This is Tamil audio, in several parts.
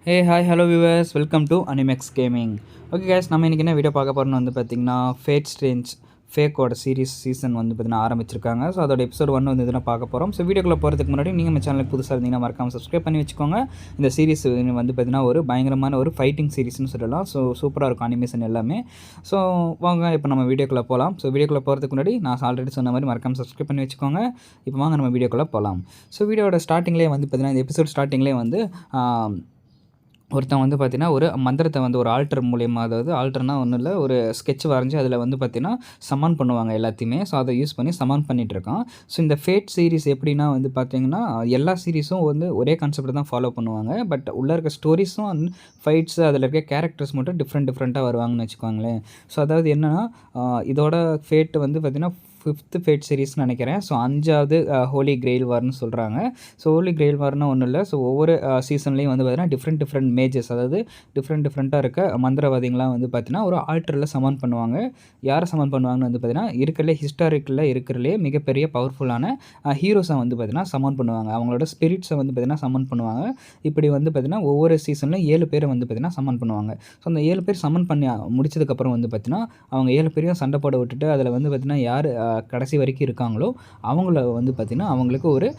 Hey hi hello viewers, welcome to Animex gaming. Okay guys, நம்ம இன்றைக்கி என்ன வீடியோ பார்க்க போகிறோன்னு வந்து பார்த்திங்கன்னா ஃபேட் ஸ்ட்ரேஞ்ச் ஃபேக்கோட சீசன் வந்து பார்த்திங்கன்னா ஆரம்பிச்சிருக்காங்க. ஸோ அதோட எபிசோட் 1 வந்து இதெல்லாம் பார்க்க போகிறோம். ஸோ வீடியோக்குள்ளே போகிறதுக்கு முன்னாடி நீங்கள் நம்ம சேனலுக்கு புதுசாக இருந்தீங்கன்னா மறக்காமல் சப்ஸ்கிரைப் பண்ணி வச்சுக்கோங்க. இந்த சீரிஸ் வந்து பார்த்திங்கன்னா ஒரு பயங்கரமான ஒரு ஃபைட்டிங் சீரிஸ்னு சொல்லலாம். ஸோ சூப்பராக இருக்கும் அனிமேஷன் எல்லாமே. ஸோ வாங்க இப்போ நம்ம வீடியோக்குள்ளே போகலாம். ஸோ வீடியோக்குள்ளே போகிறதுக்கு முன்னாடி நான் ஆல்ரெடி சொன்ன மாதிரி மறக்காமல் சப்ஸ்கிரைப் பண்ணி வச்சுக்கோங்க. இப்போ வாங்க நம்ம வீடியோக்குள்ளே போகலாம். ஸோ வீடியோட ஸ்டார்டிங்லேயே வந்து பார்த்திங்கன்னா இந்த எபிசோட் ஸ்டார்டிங்லேயே வந்து ஒருத்தன் வந்து பார்த்திங்கன்னா ஒரு மந்திரத்தை வந்து ஒரு ஆல்டர் மூலியமா, அதாவது ஆல்டர்னா ஒன்றும் இல்லை, ஒரு ஸ்கெட்ச் வரைஞ்சி அதில் வந்து பார்த்திங்கன்னா சமான் பண்ணுவாங்க எல்லாத்தையுமே. ஸோ அதை யூஸ் பண்ணி சமான் பண்ணிகிட்ருக்கான். ஸோ இந்த ஃபேட் சீரிஸ் எப்படின்னா வந்து பார்த்திங்கன்னா எல்லா சீரிஸும் வந்து ஒரே கான்செப்ட் தான் ஃபாலோ பண்ணுவாங்க. பட் உள்ளே இருக்க ஸ்டோரிஸும் அண்ட் ஃபைட்ஸு அதில் இருக்க கேரக்டர்ஸ் மட்டும் டிஃப்ரெண்ட்டாக வருவாங்கன்னு வச்சுக்கோங்களேன். ஸோ அதாவது என்னென்னா இதோட ஃபேட் வந்து பார்த்திங்கன்னா 5th ஃபேட் சீரிஸ்னு நினைக்கிறேன். ஸோ 5வது ஹோலி கிரெயில் வார்னு சொல்கிறாங்க. ஸோ ஹோலி கிரெயில் வார்னா ஒன்றும் இல்லை. ஸோ ஒவ்வொரு சீசன்லேயும் வந்து பார்த்திங்கன்னா டிஃப்ரெண்ட் மேஜஸ், அதாவது டிஃப்ரெண்ட்டாக இருக்க மந்திரவாதிகளாம் வந்து பார்த்திங்கன்னா ஒரு ஆல்டரில் சமான் பண்ணுவாங்க. யாரை சமான் பண்ணுவாங்கன்னு வந்து பார்த்திங்கன்னா இருக்கிறதுலே ஹிஸ்டாரிக்கில் இருக்கிறதுலே மிகப்பெரிய பவர்ஃபுல்லான ஹீரோஸை வந்து பார்த்திங்கன்னா சமான் பண்ணுவாங்க. அவங்களோட ஸ்பிரிட்ஸை வந்து பார்த்திங்கன்னா சமான் பண்ணுவாங்க. இப்படி வந்து பார்த்திங்கன்னா ஒவ்வொரு சீசன்லையும் 7 பேரை வந்து பார்த்திங்கன்னா சமான் பண்ணுவாங்க. ஸோ அந்த 7 பேர் சமான் பண்ணி முடிச்சதுக்கப்புறம் வந்து பார்த்திங்கன்னா அவங்க 7 பேரையும் சண்டை போட விட்டுட்டு அதில் வந்து பார்த்திங்கன்னா யார் கடைசி வரைக்கும் இருக்காங்களோ அவங்கள வந்து பார்த்திங்கன்னா அவங்களுக்கு ஒரு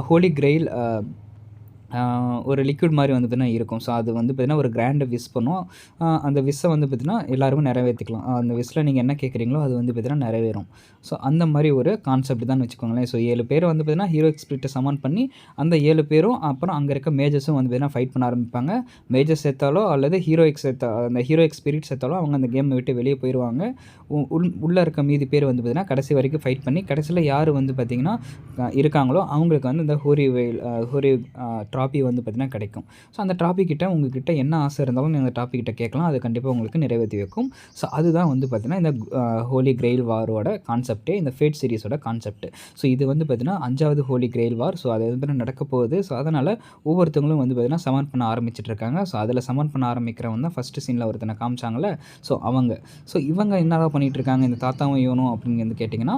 ஹோலி கிரெயில் ஒரு லிக்விட் மாதிரி வந்து பார்த்திங்கன்னா இருக்கும். ஸோ அது வந்து பார்த்திங்கன்னா ஒரு கிராண்டை விஷ் பண்ணும். அந்த விஷை வந்து பார்த்திங்கன்னா எல்லாருமே நிறைவேற்றிக்கலாம். அந்த விஷில் நீங்கள் என்ன கேட்குறீங்களோ அது வந்து பார்த்திங்கன்னா நிறைவேறும். ஸோ அந்த மாதிரி ஒரு கான்செப்ட் தான் வச்சுக்கோங்களேன். ஸோ 7 பேர் வந்து பார்த்திங்கன்னா ஹீரோயிக் ஸ்பிரிட்டை சமான் பண்ணி அந்த 7 பேரும் அப்புறம் அங்கே இருக்க மேஜர்ஸும் வந்து பார்த்திங்கன்னா ஃபைட் பண்ண ஆரம்பிப்பாங்க. மேஜர் சேர்த்தாலோ அல்லது அந்த ஹீரோயிக் ஸ்பிரிட் சேர்த்தாலோ அவங்க அந்த கேமை விட்டு வெளியே போயிடுவாங்க. உள்ளே இருக்க மீதி பேர் வந்து பார்த்திங்கன்னா கடைசி வரைக்கும் ஃபைட் பண்ணி கடைசியில் யார் வந்து பார்த்திங்கன்னா இருக்காங்களோ அவங்களுக்கு வந்து இந்த ஹோரி ட்ராபி வந்து பார்த்திங்கன்னா கிடைக்கும். ஸோ அந்த ட்ராபி கிட்ட உங்ககிட்ட என்ன ஆசை இருந்தாலும் நீங்கள் அந்த ட்ராபி கிட்ட கேட்கலாம். அது கண்டிப்பாக உங்களுக்கு நிறைவேற்றி வைக்கும். ஸோ அதுதான் வந்து பார்த்திங்கன்னா இந்த ஹோலி கிரெயில் வாரோட கான்செப்டே, இந்த ஃபேட் சீரிஸோட கான்செப்ட். ஸோ இது வந்து பார்த்திங்கன்னா 5வது ஹோலி கிரெயில் வார். ஸோ அது வந்து நடக்க போகுது. ஸோ அதனால் ஒவ்வொருத்தவங்களும் வந்து பார்த்திங்கன்னா சமான் பண்ண ஆரம்பிச்சிட்டு இருக்காங்க. ஸோ அதில் சமான் பண்ண ஆரம்பிக்கிறவங்க தான் ஃபஸ்ட்டு சீனில் ஒருத்தனை காமிச்சாங்கல்ல. ஸோ இவங்க என்னதான் பண்ணிகிட்டு இருக்காங்க இந்த தாத்தாவும் இவனும் அப்படின்னு வந்து கேட்டிங்கன்னா,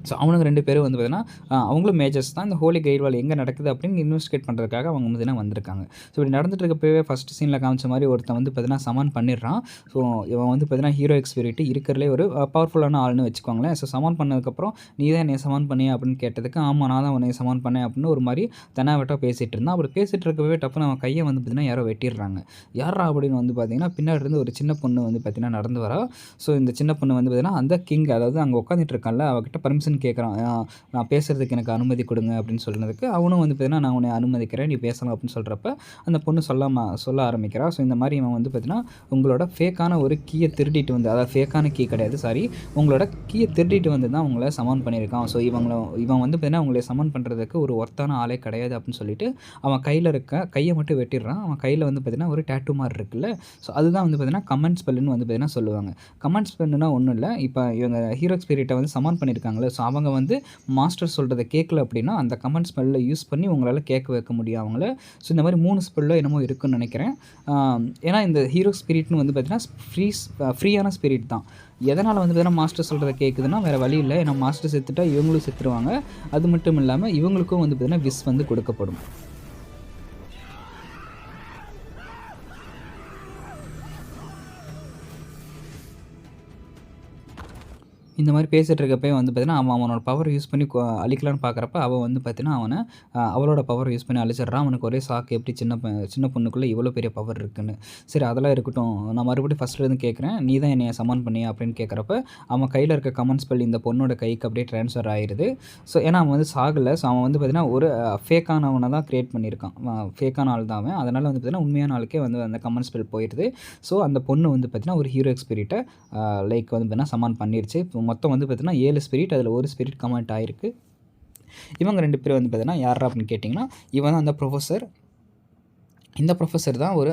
ஸோ அவனுங்க 2 பேரும் வந்து பார்த்திங்கன்னா அவங்களும் மேஜர்ஸ் தான். இந்த ஹோலி கிரெயில் வார் எங்கே நடக்குது அப்படின்னு இன்வெஸ்டிகேட் பண்ணுறதுக்காக அவங்க வந்து வந்திருக்காங்க. ஸோ இப்படி நடந்துட்டு இருக்கப்பவே ஃபஸ்ட் சீனில் காமிச்ச மாதிரி ஒருத்தன் வந்து பார்த்திங்கன்னா சமான் பண்ணிடுறான். ஸோ இவன் வந்து பார்த்திங்கன்னா ஹீரோயிக் ஸ்பிரிட் இருக்கிறதுலே ஒரு பவர்ஃபுல்லான ஆள்னு வச்சுக்கோங்களேன். ஸோ சமான் பண்ணதுக்கப்புறம் நீ தான் என்னை சமான் பண்ணியா அப்படின்னு கேட்டதுக்கு, ஆமாம் நான் தான் உன்னை சமான் பண்ணேன் அப்படின்னு ஒரு மாதிரி தெனாவட்டாக பேசிகிட்டு இருந்தான். அப்படி பேசிகிட்டு இருக்கவே டப்புன்னு அவன் கையை வந்து பார்த்திங்கன்னா யாரோ வெட்டிடுறாங்க. யாரா அப்படின்னு வந்து பார்த்திங்கன்னா பின்னாடி இருந்து ஒரு சின்ன பொண்ணு வந்து பார்த்திங்கன்னா நடந்து வரா. ஸோ இந்த சின்ன பொண்ணு வந்து பார்த்திங்கன்னா அந்த கிங், அதாவது அங்கே உட்காந்துட்டு இருக்கான்ல, அவகிட்ட பர்மிஷன் கேட்குறான். நான் பேசுகிறதுக்கு எனக்கு அனுமதி கொடுங்க அப்படின்னு சொன்னதுக்கு அவனும் வந்து பார்த்திங்கன்னா நான் உன்னை அனுமதிக்கிறேன், நீ பேசலாம் அப்படின்னு சொல்கிறப்ப அந்த பொண்ணு சொல்ல ஆரம்பிக்கிறா. ஸோ இந்த மாதிரி இவன் வந்து பார்த்திங்கன்னா உங்களோட ஃபேக்கான ஒரு கீயை திருடிட்டு வந்து, அதாவது ஃபேக்கான கீ கிடையாது, சாரி, உங்களோட கீயை திருடிட்டு வந்து தான் உங்களை சமான் பண்ணியிருக்கான். ஸோ இவன் வந்து பார்த்திங்கன்னா உங்களை சமான் பண்ணுறதுக்கு ஒரு ஒர்த்தான ஆளே கிடையாது அப்படின்னு சொல்லிட்டு அவன் கையில் இருக்க கையை மட்டும் வெட்டிடுறான். அவன் கையில் வந்து பார்த்திங்கன்னா ஒரு டேட்டூ மாதிரி இருக்குல்ல. ஸோ அதுதான் வந்து பார்த்திங்கன்னா கமெண்ட் ஸ்பெல்லுன்னு வந்து பார்த்திங்கன்னா சொல்லுவாங்க. கமெண்ட் ஸ்பெல்லுனா ஒன்றும் இல்லை, இப்போ இவங்க ஹீரோ ஸ்பிரிட்டை வந்து சமான் பண்ணியிருக்காங்களே, ஸோ அவங்க வந்து மாஸ்டர் சொல்கிறத கேட்கல அப்படின்னா அந்த கமெண்ட் ஸ்பெல்லில் யூஸ் பண்ணி உங்களால் கேட்க வைக்க முடியும் அவங்கள. ஸோ இந்த மாதிரி 3 ஸ்பெல்லோ என்னமோ இருக்குன்னு நினைக்கிறேன். ஏன்னா இந்த ஹீரோ ஸ்பிரிட்னு வந்து பார்த்திங்கன்னா ஃப்ரீயான ஸ்பிரிட் தான். எதனால் வந்து பார்த்திங்கன்னா மாஸ்டர் சொல்கிறத கேட்குதுன்னா வேறு வழி இல்லை. ஏன்னா மாஸ்டர் செத்துட்டா இவங்களும் செத்துருவாங்க. அது மட்டும் இல்லாமல் இவங்களுக்கும் வந்து பார்த்திங்கன்னா விஷ் வந்து கொடுக்கப்படும். இந்த மாதிரி பேசிகிட்டு இருக்கப்போ வந்து பார்த்திங்கன்னா அவனோட பவர் யூஸ் பண்ணி அழிக்கலான்னு பார்க்குறப்ப அவன் வந்து பார்த்திங்கன்னா அவளோட பவர் யூஸ் பண்ணி அழிச்சிட்றான். அவனுக்கு ஒரே ஷாக், எப்படி சின்ன பொண்ணுக்குள்ளே இவ்வளோ பெரிய பவர் இருக்குன்னு. சரி அதெல்லாம் இருக்கட்டும், நான் மறுபடியும் ஃபஸ்ட்லேருந்து கேட்குறேன், நீ தான் என்னை சமான் பண்ணியா அப்படின்னு கேட்குறப்ப அவன் கையில் இருக்க கமெண்ட் ஸ்பெல் இந்த பொண்ணோட கைக்கு அப்படியே ட்ரான்ஸ்ஃபர் ஆகிடுது. ஸோ ஏன்னா அவன் வந்து சாகலை. ஸோ அவன் வந்து பார்த்திங்கன்னா ஒரு ஃபேக்கானவனை தான் க்ரியேட் பண்ணியிருக்கான். ஃபேக்கான ஆள் தான் அவன். அதனால் வந்து பார்த்திங்கன்னா உண்மையான ஆளுக்கே வந்து அந்த கமெண்ட் ஸ்பெல் போயிடுது. ஸோ அந்த பொண்ணு வந்து பார்த்திங்கன்னா ஒரு ஹீரோ ஸ்பிரிட்டை லைக் வந்து பார்த்திங்கன்னா சமான் பண்ணிடுச்சு. மொத்தம் வந்து பார்த்திங்கன்னா 7 ஸ்பிரிட், அதில் ஒரு ஸ்பிரிட் கமெண்ட் ஆகிருக்கு. இவங்க 2 பேர் வந்து பார்த்திங்கன்னா யாரா அப்படின்னு கேட்டிங்கன்னா, இவன் தான் அந்த ப்ரொஃபஸர். இந்த ப்ரொஃபஸர் தான் ஒரு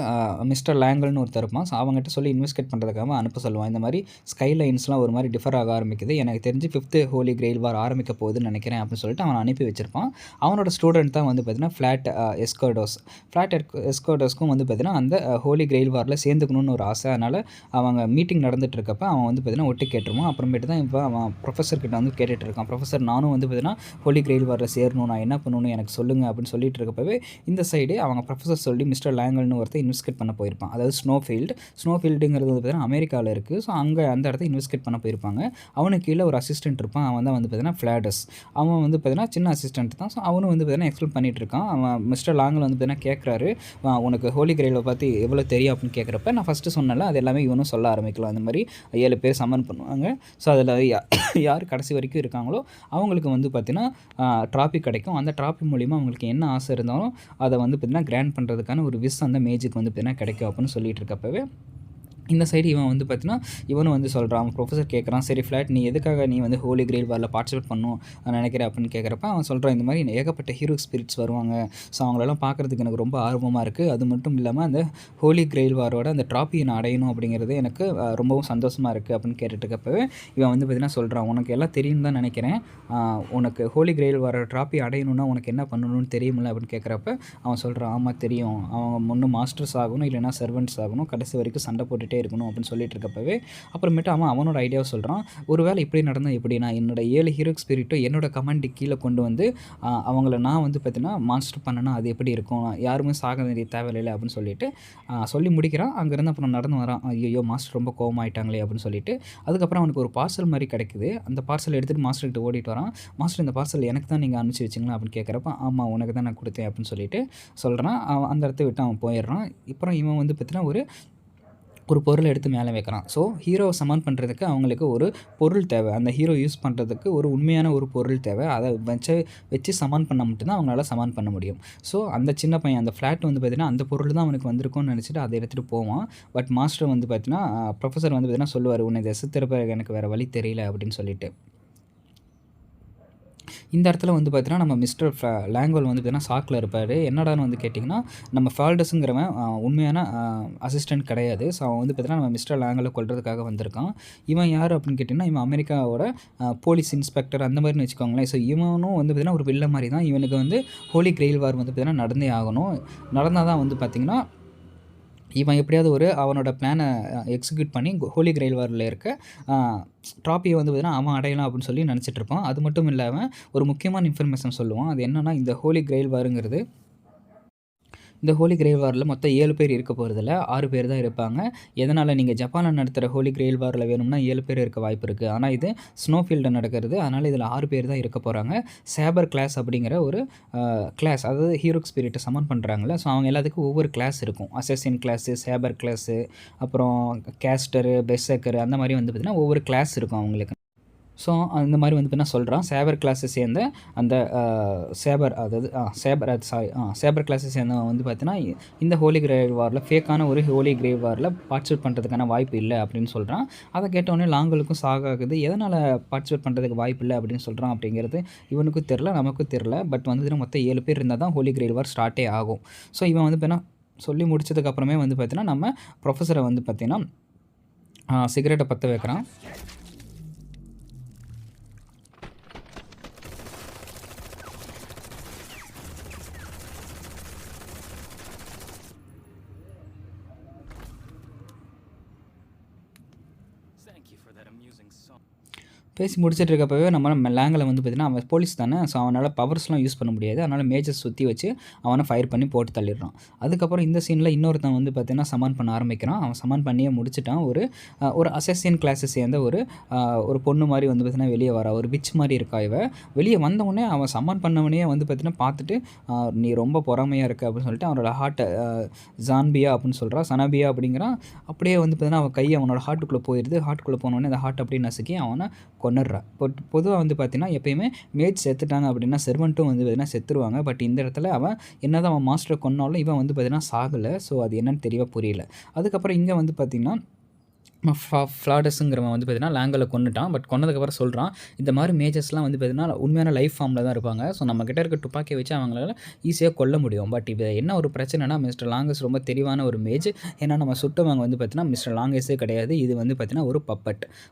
மிஸ்டர் லேங்கல்னு ஒருத்தர் இருப்பான். ஸோ அவங்ககிட்ட சொல்லி இன்வெஸ்டிகேட் பண்ணுறதுக்காக அனுப்ப சொல்லுவான். இந்த மாதிரி ஸ்கை லைன்ஸ்லாம் ஒரு மாதிரி டிஃபர் ஆக ஆரம்பிக்குது, எனக்கு தெரிஞ்சு 5th ஹோலி கிரெயில் வார் ஆரம்பிக்க போகுதுன்னு நினைக்கிறேன் அப்படின்னு சொல்லிட்டு அவன் அனுப்பி வச்சிருப்பான். அவனோட ஸ்டூடெண்ட் தான் வந்து பார்த்திங்கன்னா ஃப்ளாட் எஸ்கோடோஸ்க்கும் வந்து பார்த்திங்கன்னா அந்த ஹோலி கிரெயில் வாரில் சேர்ந்துக்கணும்னு ஒரு ஆசை. அதனால் அவங்க மீட்டிங் நடந்துட்டு இருக்கப்ப அவன் வந்து பார்த்திங்கன்னா ஒட்டு கேட்டுருவான். அப்புறமேட்டு தான் இப்போ அவன் ப்ரொஃபஸர் கிட்ட வந்து கேட்டுட்டு இருக்கான், ப்ரொஃபஸர் நானும் வந்து பார்த்திங்கன்னா ஹோலி கிரெயில் வாரில் சேரணும், நான் என்ன பண்ணணும் எனக்கு சொல்லுங்கள் அப்படின்னு சொல்லிட்டு இருக்கப்பவே இந்த சைடு அவங்க ப்ரொஃபஸர் சொல்லி மிஸ்டர் லேங்கல்னு ஒருத்தர் இன்வெஸ்டிகேட் பண்ண போயிருப்பான். அதாவது ஸ்னோஃபீல்டுங்கிறது வந்து பார்த்தீங்கன்னா அமெரிக்காவில் இருக்குது. ஸோ அங்கே அந்த இடத்த இன்வெஸ்டிகேட் பண்ண போயிருப்பாங்க. அவனுக்கு கீழே ஒரு அசிஸ்டன்ட் இருப்பான். அவன் தான் வந்து பார்த்தீங்கன்னா ஃப்ளாடஸ். அவன் வந்து பார்த்தீங்கன்னா சின்ன அசிஸ்டன்ட் தான். ஸோ அவனும் வந்து பார்த்தீங்கன்னா எக்ஸ்பிளைன் பண்ணிகிட்டு இருக்கான். அவன் மிஸ்டர் லாங்கல் வந்து பார்த்தீங்கன்னா கேட்குறாரு, உனக்கு ஹோலி கிரெயிலை பற்றி எவ்வளோ தெரியும் அப்படின்னு கேட்குறப்ப நான் ஃபஸ்ட்டு சொன்னல அது எல்லாமே இவனும் சொல்ல ஆரம்பிக்கலாம். அந்த மாதிரி 7 பேர் சம்மன் பண்ணுவாங்க. ஸோ அதில் யார் கடைசி வரைக்கும் இருக்காங்களோ அவங்களுக்கு வந்து பார்த்தீங்கன்னா ட்ராஃபி கிடைக்கும். அந்த ட்ராஃபி மூலிமா அவங்களுக்கு என்ன ஆசை இருந்தாலும் அதை வந்து பார்த்தீங்கன்னா கிராண்ட் பண்ணுறதுக்கான ஒரு விஷ் அந்த மேஜுக்கு வந்து பார்த்தீங்கன்னா கிடைக்கும் அப்படின்னு சொல்லிட்டு இருக்கப்பவே இந்த சைடு இவன் வந்து பார்த்தீங்கன்னா இவனும் வந்து சொல்கிறான். அவன் ப்ரொஃபஸர் கேட்குறான், சரி ஃப்ளாட் நீ எதுக்காக நீ வந்து ஹோலி கிரெயில் வாரில் பார்ட்டிசிபேட் பண்ணணும் நினைக்கிறேன் அப்படின்னு கேட்குறப்ப அவன் சொல்கிறான், இந்த மாதிரி ஏகப்பட்ட ஹீரோ ஸ்பிரிட்ஸ் வருவாங்க. ஸோ அவங்களெல்லாம் பார்க்குறதுக்கு எனக்கு ரொம்ப ஆர்வமாக இருக்குது. அது மட்டும் இல்லாமல் அந்த ஹோலி கிரெயில் வாரோட அந்த ட்ராஃபியை நான் அடையணும் அப்படிங்கிறது எனக்கு ரொம்பவும் சந்தோஷமாக இருக்குது அப்படின்னு கேட்டுட்டுக்கப்பவே இவன் வந்து பார்த்தீங்கன்னா சொல்கிறான், உனக்கு எல்லாம் தெரியும் தான் நினைக்கிறேன். உனக்கு ஹோலி கிரெயில் வாரோட ட்ராஃபி அடையணும்னா உனக்கு என்ன பண்ணணும்னு தெரியுமில்ல அப்படின்னு கேட்குறப்ப அவன் சொல்கிறான், ஆமாம் தெரியும். அவன் ஒன்று மாஸ்டர்ஸ் ஆகணும் இல்லைனா சர்வெண்ட்ஸ் ஆகணும், கடைசி வரைக்கும் சண்டை போட்டுகிட்டே இருக்கணும் அப்படின்னு சொல்லிட்டு இருக்கப்பவே அப்புறமேட்டு அவனோட ஐடியாவை சொல்கிறான். ஒருவேளை இப்படி நடந்தால் எப்படி, நான் என்னோட 7 ஹீரோ ஸ்பிரிட்டோ என்னோட கமாண்டு கீழே கொண்டு வந்து அவங்கள நான் வந்து பார்த்தீங்கன்னா மாஸ்டர் பண்ணனா அது எப்படி இருக்கும், யாருமே சாக வேண்டிய தேவையில்லை அப்படின்னு சொல்லிட்டு சொல்லி முடிக்கிறான். அங்கேருந்து அப்புறம் நடந்து வரான். ஐயோ மாஸ்டர் ரொம்ப கோவமாயிட்டாங்களே அப்படின்னு சொல்லிட்டு அதுக்கப்புறம் அவனுக்கு ஒரு பார்சல் மாதிரி கிடைக்குது. அந்த பார்சல் எடுத்துகிட்டு மாஸ்டர்கிட்ட ஓடிட்டு வரான். மாஸ்டர் இந்த பார்சல் எனக்கு தான் நீங்கள் அனுப்பிச்சி வச்சிங்களா அப்படின்னு கேட்குறப்ப ஆமாம் உனக்கு தான் நான் கொடுத்தேன் அப்படின்னு சொல்லிட்டு சொல்கிறான். அந்த இடத்த விட்டு அவன் போயிடுறான். அப்புறம் இவன் வந்து பார்த்தீங்கன்னா ஒரு பொருளை எடுத்து மேலே வைக்கிறான். ஸோ ஹீரோவை சமான் பண்ணுறதுக்கு அவங்களுக்கு ஒரு பொருள் தேவை. அந்த ஹீரோ யூஸ் பண்ணுறதுக்கு ஒரு உண்மையான ஒரு பொருள் தேவை. அதை வச்சு சமான் பண்ண மட்டும்தான் அவங்களால சமான் பண்ண முடியும். ஸோ அந்த சின்ன பையன் அந்த ஃப்ளாட் வந்து பார்த்திங்கன்னா அந்த பொருள் தான் அவனுக்கு வந்திருக்கும்னு நினச்சிட்டு அதை எடுத்துகிட்டு போவான். பட் மாஸ்டர் வந்து பார்த்தீங்கன்னா ப்ரொஃபஸர் வந்து பார்த்தீங்கன்னா சொல்லுவார், உன்னை இதை செத்துறப்ப எனக்கு வேறு வழி தெரியல அப்படின்னு சொல்லிட்டு. இந்த இடத்துல வந்து பார்த்தீங்கன்னா நம்ம மிஸ்டர் லேங்கோல் வந்து பார்த்தீங்கன்னா ஷாக்கில் இருப்பார். என்னடான்னு வந்து கேட்டிங்கன்னா நம்ம ஃபால்டஸுங்கிறவன் உண்மையான அசிஸ்டன்ட் கிடையாது. ஸோ அவன் வந்து பார்த்தீங்கன்னா நம்ம மிஸ்டர் லேங்கலை கொல்றதுக்காக வந்திருக்கான். இவன் யார் அப்படின்னு கேட்டிங்கன்னா இவன் அமெரிக்காவோட போலீஸ் இன்ஸ்பெக்டர் அந்த மாதிரின்னு வச்சுக்கோங்களேன். ஸோ இவனும் வந்து பார்த்தீங்கன்னா ஒரு வில்ல மாதிரி தான். இவனுக்கு வந்து ஹோலி கிரெயில் வார் வந்து பார்த்தீங்கன்னா நடந்தே ஆகணும். நடந்தால் தான் வந்து பார்த்திங்கன்னா இவன் எப்படியாவது அவனோட பிளானை எக்ஸிக்யூட் பண்ணி ஹோலி கிரெயில் வாரில் இருக்க ட்ராஃபியை வந்து பார்த்தீங்கன்னா அவன் அடையலாம் அப்படின்னு சொல்லி நினச்சிட்டு இருப்பான். அது மட்டும் இல்லாமல் ஒரு முக்கியமான இன்ஃபர்மேஷன் சொல்லுவான். அது என்னென்னா இந்த ஹோலி கிரெயில் வாருங்கிறது இந்த ஹோலி கிரெயில் வாரில் மொத்தம் 7 பேர் இருக்க போகிறதில்ல, 6 பேர் தான் இருப்பாங்க. எதனால் நீங்கள் ஜப்பானில் நடத்துகிற ஹோலி கிரெயில் வாரில் வேணும்னா 7 பேர் இருக்க வாய்ப்பு இருக்குது. ஆனால் இது ஸ்னோஃபீல்டில் நடக்கிறது. அதனால் இதில் 6 பேர் தான் இருக்க போகிறாங்க. சேபர் கிளாஸ் அப்படிங்கிற ஒரு கிளாஸ், அதாவது ஹீரோ ஸ்பிரிட்டை சமன் பண்ணுறாங்களே. ஸோ அவங்க எல்லாத்துக்கும் ஒவ்வொரு கிளாஸ் இருக்கும். அசசின் கிளாஸு, சேபர் கிளாஸு, அப்புறம் கேஸ்டரு, பெர்சர்க்கரு அந்த மாதிரி வந்து பார்த்திங்கன்னா ஒவ்வொரு கிளாஸ் இருக்கும் அவங்களுக்கு. ஸோ அந்த மாதிரி வந்து பார்த்தீங்கன்னா சொல்கிறான். சேபர் கிளாஸை சேர்ந்த அந்த சேபர் கிளாஸை சேர்ந்தவன் வந்து பார்த்தீங்கன்னா இந்த ஹோலி கிரெயில் வாரில் ஃபேக்கான ஒரு ஹோலி கிரெயில் வாரில் பார்ட்டிசிபேட் பண்ணுறதுக்கான வாய்ப்பு இல்லை அப்படின்னு சொல்கிறான். அதை கேட்டவுடனே லாங்கலுக்கும் சாகாகுது. எதனால் பார்ட்டிசிபேட் பண்ணுறதுக்கு வாய்ப்பு இல்லை அப்படின்னு சொல்கிறான் அப்படிங்கிறது இவனுக்கும் தெரில, நமக்கும் தெரில. பட் வந்து மொத்தம் 7 பேர் இருந்தால் தான் ஹோலி கிரெயில் வார் ஸ்டார்ட்டே ஆகும். ஸோ இவன் வந்து பார்த்தீங்கன்னா சொல்லி முடிச்சதுக்கப்புறமே வந்து பார்த்தீங்கன்னா நம்ம ப்ரொஃபஸரை வந்து பார்த்தீங்கன்னா சிகரெட்டை பற்ற வைக்கிறான். பேசி முடிச்சுட்டு இருக்கப்பவே நம்ம லேங்கில் வந்து பார்த்திங்கன்னா அவன் போலீஸ் தானே. ஸோ அவனால் பவர்ஸ்லாம் யூஸ் பண்ண முடியாது. அதனால் மேஜர் சுற்றி வச்சு அவனை ஃபயர் பண்ணி போட்டு தள்ளிடுறான். அதுக்கப்புறம் இந்த சீனில் இன்னொருத்தன் வந்து பார்த்திங்கன்னா சமான் பண்ண ஆரம்பிக்கிறான். அவன் சமான் பண்ணியே முடிச்சுட்டான். ஒரு அசசின் கிளாஸை சேர்ந்த ஒரு பொண்ணு மாதிரி வந்து பார்த்திங்கன்னா வெளியே வரா. ஒரு விச் மாதிரி இருக்கா. வெளியே வந்தவுடனே அவன் சமான் பண்ணவனே வந்து பார்த்திங்கன்னா பார்த்துட்டு நீ ரொம்ப பொறாமையாக இருக்க அப்படின்னு சொல்லிட்டு அவனோட ஹார்ட்டை ஜான்பியா அப்படின்னு சொல்கிறான். சனபியா அப்படிங்கிறான். அப்படியே வந்து பார்த்திங்கன்னா அவன் கை அவனோட ஹார்ட்டுக்குள்ளே போயிடுது. ஹார்ட்டுக்குள்ளே போனோடனே அந்த ஹார்ட் அப்படியே நசுக்கி அவனை கொன்னுடுறான். பொதுவாக வந்து பார்த்திங்கன்னா எப்பயுமே மேஜ் செத்துட்டாங்க அப்படின்னா செர்வெண்ட்டும் வந்து பார்த்திங்கன்னா செத்துருவாங்க. பட் இந்த இடத்துல அவன் என்னதான் அவன் மாஸ்டரை கொன்னாலும் இவன் வந்து பார்த்திங்கன்னா சாகலை. ஸோ அது என்னன்னு தெரியவே புரியல. அதுக்கப்புறம் இங்கே வந்து பார்த்திங்கன்னா ஃப்ளாடஸுங்கிறவன் வந்து பார்த்திங்கன்னா லேங்கலை கொண்டுட்டான். பட் கொன்னதுக்கப்புறம் சொல்கிறான், இந்த மாதிரி மேஜர்ஸ்லாம் வந்து பார்த்திங்கன்னா உண்மையான லைஃப் ஃபார்மில் தான் இருப்பாங்க. ஸோ நம்மக்கிட்ட இருக்க துப்பாக்கியை வச்சு அவங்களால ஈஸியாக கொல்ல முடியும். பட் இது என்ன ஒரு பிரச்சனைனா மிஸ்டர் லாங்கஸ் ரொம்ப தெளிவான ஒரு மேஜ். ஏன்னா நம்ம சுட்டவங்க வந்து பார்த்திங்கன்னா மிஸ்டர் லாங்கஸே கிடையாது. இது வந்து பார்த்திங்கன்னா ஒரு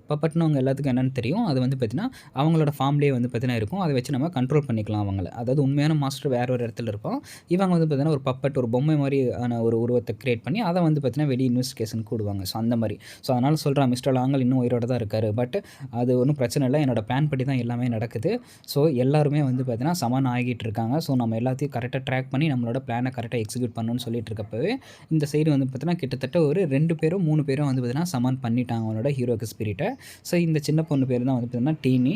பப்பட்னு அவங்க எல்லாத்துக்கும் என்னென்னு தெரியும். அது வந்து பார்த்திங்கன்னா அவங்களோட ஃபார்ம்லேயே வந்து பார்த்திங்கன்னா இருக்கும். அதை வச்சு நம்ம கண்ட்ரோல் பண்ணிக்கலாம் அவங்கள. அதாவது உண்மையான மாஸ்டர் வேறு ஒரு இடத்துல இருப்பான். இவங்க வந்து பார்த்திங்கன்னா ஒரு பப்பட், ஒரு பொம்மை மாதிரியான ஒரு உருவத்தை க்ரியேட் பண்ணி அதை வந்து பார்த்திங்கன்னா வெளியே இன்வெஸ்டிகேஷன் கூடுவாங்க. ஸோ அந்த மாதிரி. ஸோ அதனால் அதனால் சொல்கிறான் மிஸ்டர் லாங்கல் இன்னும் உயிரோடு தான் இருக்கார். பட் அது ஒன்றும் பிரச்சனை இல்லை, என்னோடய பிளான் படி தான் எல்லாமே நடக்குது. ஸோ எல்லாருமே வந்து பார்த்தீங்கன்னா சமன் ஆகிட்டு இருக்காங்க. ஸோ நம்ம எல்லாத்தையும் கரெக்டாக ட்ராக் பண்ணி நம்மளோட பிளானை கரெக்டாக எக்ஸிக்யூட் பண்ணணும்னு சொல்லிட்டு இருக்கப்பவே இந்த சைடு வந்து பார்த்தீங்கன்னா கிட்டத்தட்ட ஒரு 2 பேரும் 3 பேரும் வந்து பார்த்தீங்கன்னா சமன் பண்ணிட்டாங்க அவனோட ஹீரோக்கு ஸ்பிரிட்டை. ஸோ இந்த சின்ன பொண்ணு பேர் தான் வந்து பார்த்தீங்கன்னா டீனி.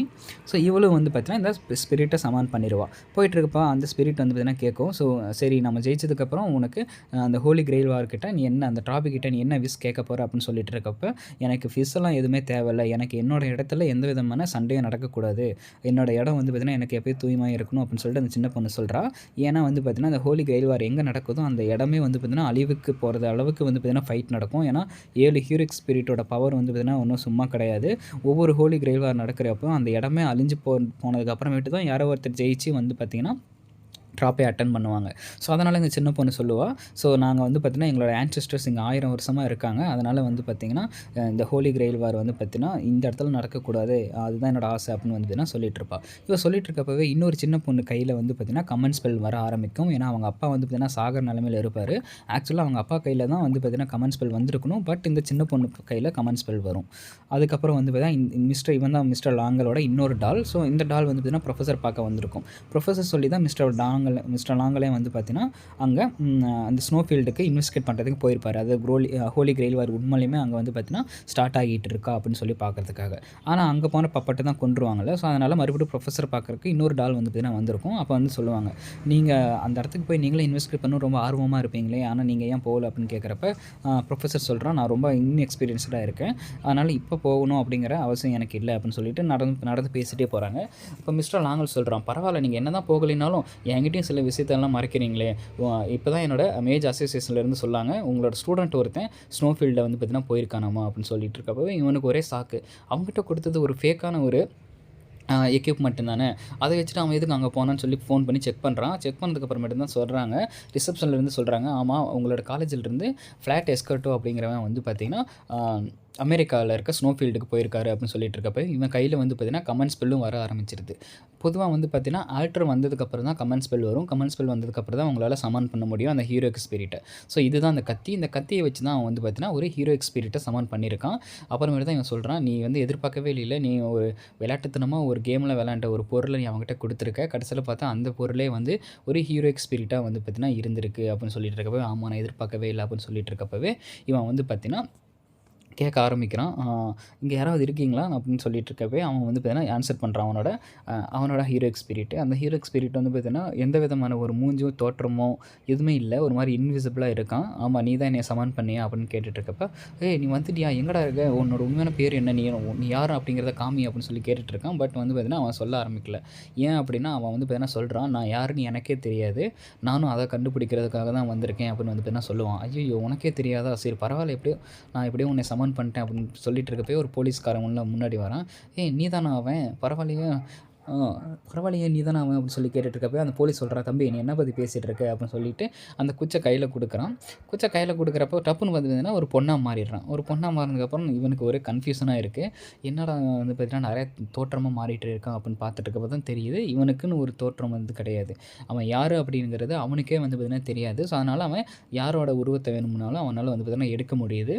ஸோ இவளும் வந்து பார்த்தீங்கன்னா இந்த ஸ்பிரிட்டை சமன் பண்ணிடுவா. போயிட்டுருக்கப்பா அந்த ஸ்பிரிட் வந்து பார்த்தீங்கன்னா கேட்கும். ஸோ சரி நம்ம ஜெயிச்சதுக்கப்புறம் உனக்கு அந்த ஹோலி கிரெயில் வார்கிட்ட நீ என்ன அந்த டாபிக் கிட்ட நீ என்ன விஷ் கேட்க போகிற அப்படின்னு சொல்லிட்டு இருக்கப்போ எனக்கு ஃபிஷ்ஷெல்லாம் எதுவுமே தேவையில்லை, எனக்கு என்னோடய இடத்துல எந்த விதமான சண்டையும் நடக்கக்கூடாது, என்னோடய இடம் வந்து பார்த்தீங்கன்னா எனக்கு எப்போயும் தூய்மையாக இருக்கணும் அப்படின்னு சொல்லிட்டு அந்த சின்ன பொண்ணு சொல்கிறா. ஏன்னா வந்து பார்த்தீங்கன்னா அந்த ஹோலி கிரெயில் வார் எங்கே நடக்குதோ அந்த இடமே வந்து பார்த்தீங்கன்னா அழிவுக்கு போகிறது அளவுக்கு வந்து பார்த்தீங்கன்னா ஃபைட் நடக்கும். ஏன்னா 7 ஹீரோயிக் ஸ்பிரிட்டோட பவர் வந்து பார்த்தீங்கன்னா ஒன்றும் சும்மா கிடையாது. ஒவ்வொரு ஹோலி கிரெயில் வார் நடக்கிறப்போ அந்த இடமே அழிஞ்சு போனதுக்கப்புறமேட்டு தான் யாரோ ஒருத்தர் ஜெயிச்சு வந்து பார்த்திங்கன்னா ட்ராப்பே அட்டன் பண்ணுவாங்க. ஸோ அதனால் இந்த சின்ன பொண்ணு சொல்லுவாள், ஸோ நாங்கள் வந்து பார்த்திங்கன்னா எங்களோட ஆன்செஸ்டர்ஸ் இங்கே 1000 வருஷமாக இருக்காங்க, அதனால் வந்து பார்த்திங்கன்னா இந்த ஹோலி கிரெயில் வார் வந்து பார்த்திங்கன்னா இந்த இடத்துல நடக்கக்கூடாது, அதுதான் என்னோடய ஆசை அப்படின்னு வந்து பார்த்திங்கன்னா சொல்லிட்டு இருப்பாள். இவள் சொல்லிட்டு இருக்கப்பவே இன்னொரு சின்ன பொண்ணு கையில் வந்து பார்த்திங்கன்னா கமெண்ட் ஸ்பெல் வர ஆரம்பிக்கும். ஏன்னா அவங்க அப்பா வந்து பார்த்திங்கன்னா சாகர் நிலமையில் இருப்பார். ஆக்சுவலாக அவங்க அப்பா கையில் தான் வந்து பார்த்திங்கன்னா கமெண்ட் ஸ்பெல் வந்திருக்கணும். பட் இந்த சின்ன பொண்ணு கையில் கமெண்ட் ஸ்பெல் வரும். அதுக்கப்புறம் வந்து பார்த்திங்கன்னா இவன் தான் மிஸ்டர் லாங்கலோட இன்னொரு டால். ஸோ இந்த டால் வந்து பார்த்திங்கன்னா ப்ரொஃபஸர் பார்க்க வந்திருக்கும். ப்ரொஃபஸர் சொல்லி தான் மிஸ்டர் லாங்கலே வந்து பார்த்தீங்கன்னா அங்கே அந்த ஸ்னோ ஃபீல்டுக்கு இன்வெஸ்டிகேட் பண்ணுறதுக்கு போயிருப்பார். அது ஹோலி கிரெயில் வார் உண்மையிலுமே அங்கே வந்து பார்த்தீங்கன்னா ஸ்டார்ட் ஆகிட்டு இருக்கா அப்படின்னு சொல்லி பார்க்குறதுக்காக. ஆனால் அங்கே போன பப்பட்டை தான் கொண்டுருவாங்கல்ல. ஸோ அதனால் மறுபடியும் ப்ரொஃபஸர் பார்க்குறதுக்கு இன்னொரு டால் வந்து பார்த்தீங்கன்னா வந்திருக்கும். அப்போ வந்து சொல்லுவாங்க, நீங்கள் அந்த இடத்துக்கு போய் நீங்களே இன்வெஸ்டிகேட் பண்ண ரொம்ப ஆர்வமாக இருப்பீங்களே, ஆனால் நீங்கள் ஏன் போகல அப்படின்னு கேட்குறப்ப ப்ரொஃபஸர் சொல்கிறான், நான் ரொம்ப இன்எக்ஸ்பீரியன்ஸ்டாக இருக்கேன், அதனால் இப்போ போகணும் அப்படிங்கிற அவசியம் எனக்கு இல்லை அப்படின்னு சொல்லிட்டு நடந்து பேசிகிட்டே போகிறாங்க. இப்போ மிஸ்டர் லாங்கல் சொல்கிறான், பரவாயில்ல நீங்கள் என்ன தான் போகலைனாலும் என்கிட்டையும் சில விஷயத்தெல்லாம் மறைக்கிறீங்களே, இப்போ தான் என்னோட மேஜ் அசோசியேஷன்லேருந்து சொல்லாங்க உங்களோட ஸ்டூடெண்ட் ஒருத்தன் ஸ்னோஃபீல்டில் வந்து பார்த்தீங்கன்னா போயிருக்கானாமா அப்படின்னு சொல்லிட்டு இருக்கப்பவே இவனுக்கு ஒரே சாக்கு. அவங்ககிட்ட கொடுத்தது ஒரு ஃபேக்கான ஒரு எக்யூப்மெண்ட் தானே, அதை வச்சுட்டு அவன் எதுக்கு அங்கே போனான்னு சொல்லி ஃபோன் பண்ணி செக் பண்ணுறான். செக் பண்ணதுக்கப்புறமேட்டு தான் சொல்கிறாங்க, ரிசப்ஷன்லேருந்து சொல்கிறாங்க, ஆமாம் உங்களோட காலேஜிலேருந்து ஃப்ளாட் எஸ்கர்ட்டோ அப்படிங்கிறவன் வந்து பார்த்திங்கன்னா அமெரிக்காவில் இருக்க ஸ்னோஃபீல்டுக்கு போயிருக்காரு அப்படின்னு சொல்லிட்டு இருக்கப்போ இவன் கையில் வந்து பார்த்திங்கன்னா கமெண்ட் ஸ்பெல்லும் வர ஆரம்பிச்சிருது. பொதுவாக வந்து பார்த்திங்கன்னா ஆல்டர் வந்ததுக்கப்புறம் தான் கமெண்ட் ஸ்பெல் வரும். கமெண்ட் ஸ்பெல் வந்ததுக்கப்புறம் தான் அவங்களால சமான் பண்ண முடியும் அந்த ஹீரோயிக் ஸ்பிரிட்டை. ஸோ இதுதான் அந்த கத்தி. இந்த கத்தியை வச்சு தான் அவன் வந்து பார்த்திங்கன்னா ஒரு ஹீரோயிக் ஸ்பிரிட்டை சமான் பண்ணியிருக்கான். அப்புறமேட்டு தான் இவன் சொல்கிறான், நீ வந்து எதிர்பார்க்கவே இல்லை, நீ ஒரு விளையாட்டுத்தனமாக ஒரு கேமில் விளையாண்ட ஒரு பொருளை நீ அவங்ககிட்ட கொடுத்துருக்க, கடைசியில் பார்த்தா அந்த பொருளே வந்து ஒரு ஹீரோயிக் ஸ்பிரிட்டாக வந்து பார்த்திங்கன்னா இருந்திருக்கு அப்படின்னு சொல்லிட்டு இருக்கப்பவே, ஆமாம் நான் எதிர்பார்க்கவே இல்லை அப்படின்னு சொல்லிட்டு இருக்கப்பவே இவன் வந்து பார்த்திங்கன்னா கேட்க ஆரம்பிக்கிறான், இங்கே யாராவது இருக்கீங்களா அப்படின்னு சொல்லிட்டு இருக்கப்பவே அவன் வந்து பார்த்தீங்கன்னா ஆன்சர் பண்ணுறான் அவனோட ஹீரோயிக் ஸ்பிரிட்டு. அந்த ஹீரோயிக் ஸ்பிரிட் வந்து பார்த்தீங்கன்னா எந்த விதமான ஒரு மூஞ்சும் தோற்றமோ எதுவுமே இல்லை, ஒரு மாதிரி இன்விசிபிளாக இருக்கான். ஆமாம் நீ தான் என்னை சமான் பண்ணியா அப்படின்னு கேட்டுட்ருக்கப்ப, நீ வந்துட்டியா, எங்கடா இருக்க, உன்னோட உண்மையான பேர் என்ன, நீ யார் அப்படிங்கிறத காமி அப்படின்னு சொல்லி கேட்டுட்ருக்கான். பட் வந்து பார்த்தீங்கன்னா அவன் சொல்ல ஆரம்பிக்கல. ஏன் அப்படின்னா அவன் வந்து பார்த்தீங்கன்னா சொல்கிறான், நான் யாருன்னு எனக்கே தெரியாது, நானும் அதை கண்டுபிடிக்கிறதுக்காக தான் வந்திருக்கேன் அப்படின்னு வந்து பார்த்தீங்கன்னா சொல்லுவான். ஐயோ உனக்கே தெரியாதா, சரி பரவாயில்ல, எப்படியோ உன்னை சமான் பண்ணிட்டேன் அப்படின்னு சொல்லிட்டு இருக்கப்போ ஒரு போலீஸ்காரன் முன்னாடி வரான். நீ தானே அவன், பரவாயில்லையே நீ தானே அவன் அப்படின்னு சொல்லி கேட்டுட்ருக்கப்போ அந்த போலீஸ் சொல்கிறா, தம்பி நீ என்ன பற்றி பேசிகிட்டு இருக்க அப்படின்னு சொல்லிட்டு அந்த குச்சை கையில் கொடுக்குறான். குச்சை கையில் கொடுக்குறப்போ டப்புன்னு பார்த்தீங்கன்னா ஒரு பொண்ணாக மாறிடுறான். ஒரு பொண்ணாக மாறினதுக்கப்புறம் இவனுக்கு ஒரு கன்ஃபியூஷனாக இருக்குது, என்னடா வந்து பார்த்தீங்கன்னா நிறைய தோற்றமாக மாறிட்டு இருக்கான் அப்படின்னு பார்த்துட்டு இருக்கப்போ தான் தெரியுது இவனுக்குன்னு ஒரு தோற்றம் வந்து கிடையாது, அவன் யார் அப்படிங்கிறது அவனுக்கே வந்து பார்த்தீங்கன்னா தெரியாது. ஸோ அதனால் அவன் யாரோட உருவத்தை வேணும்னாலும் அவனால் வந்து பார்த்தீங்கன்னா எடுக்க முடியுது.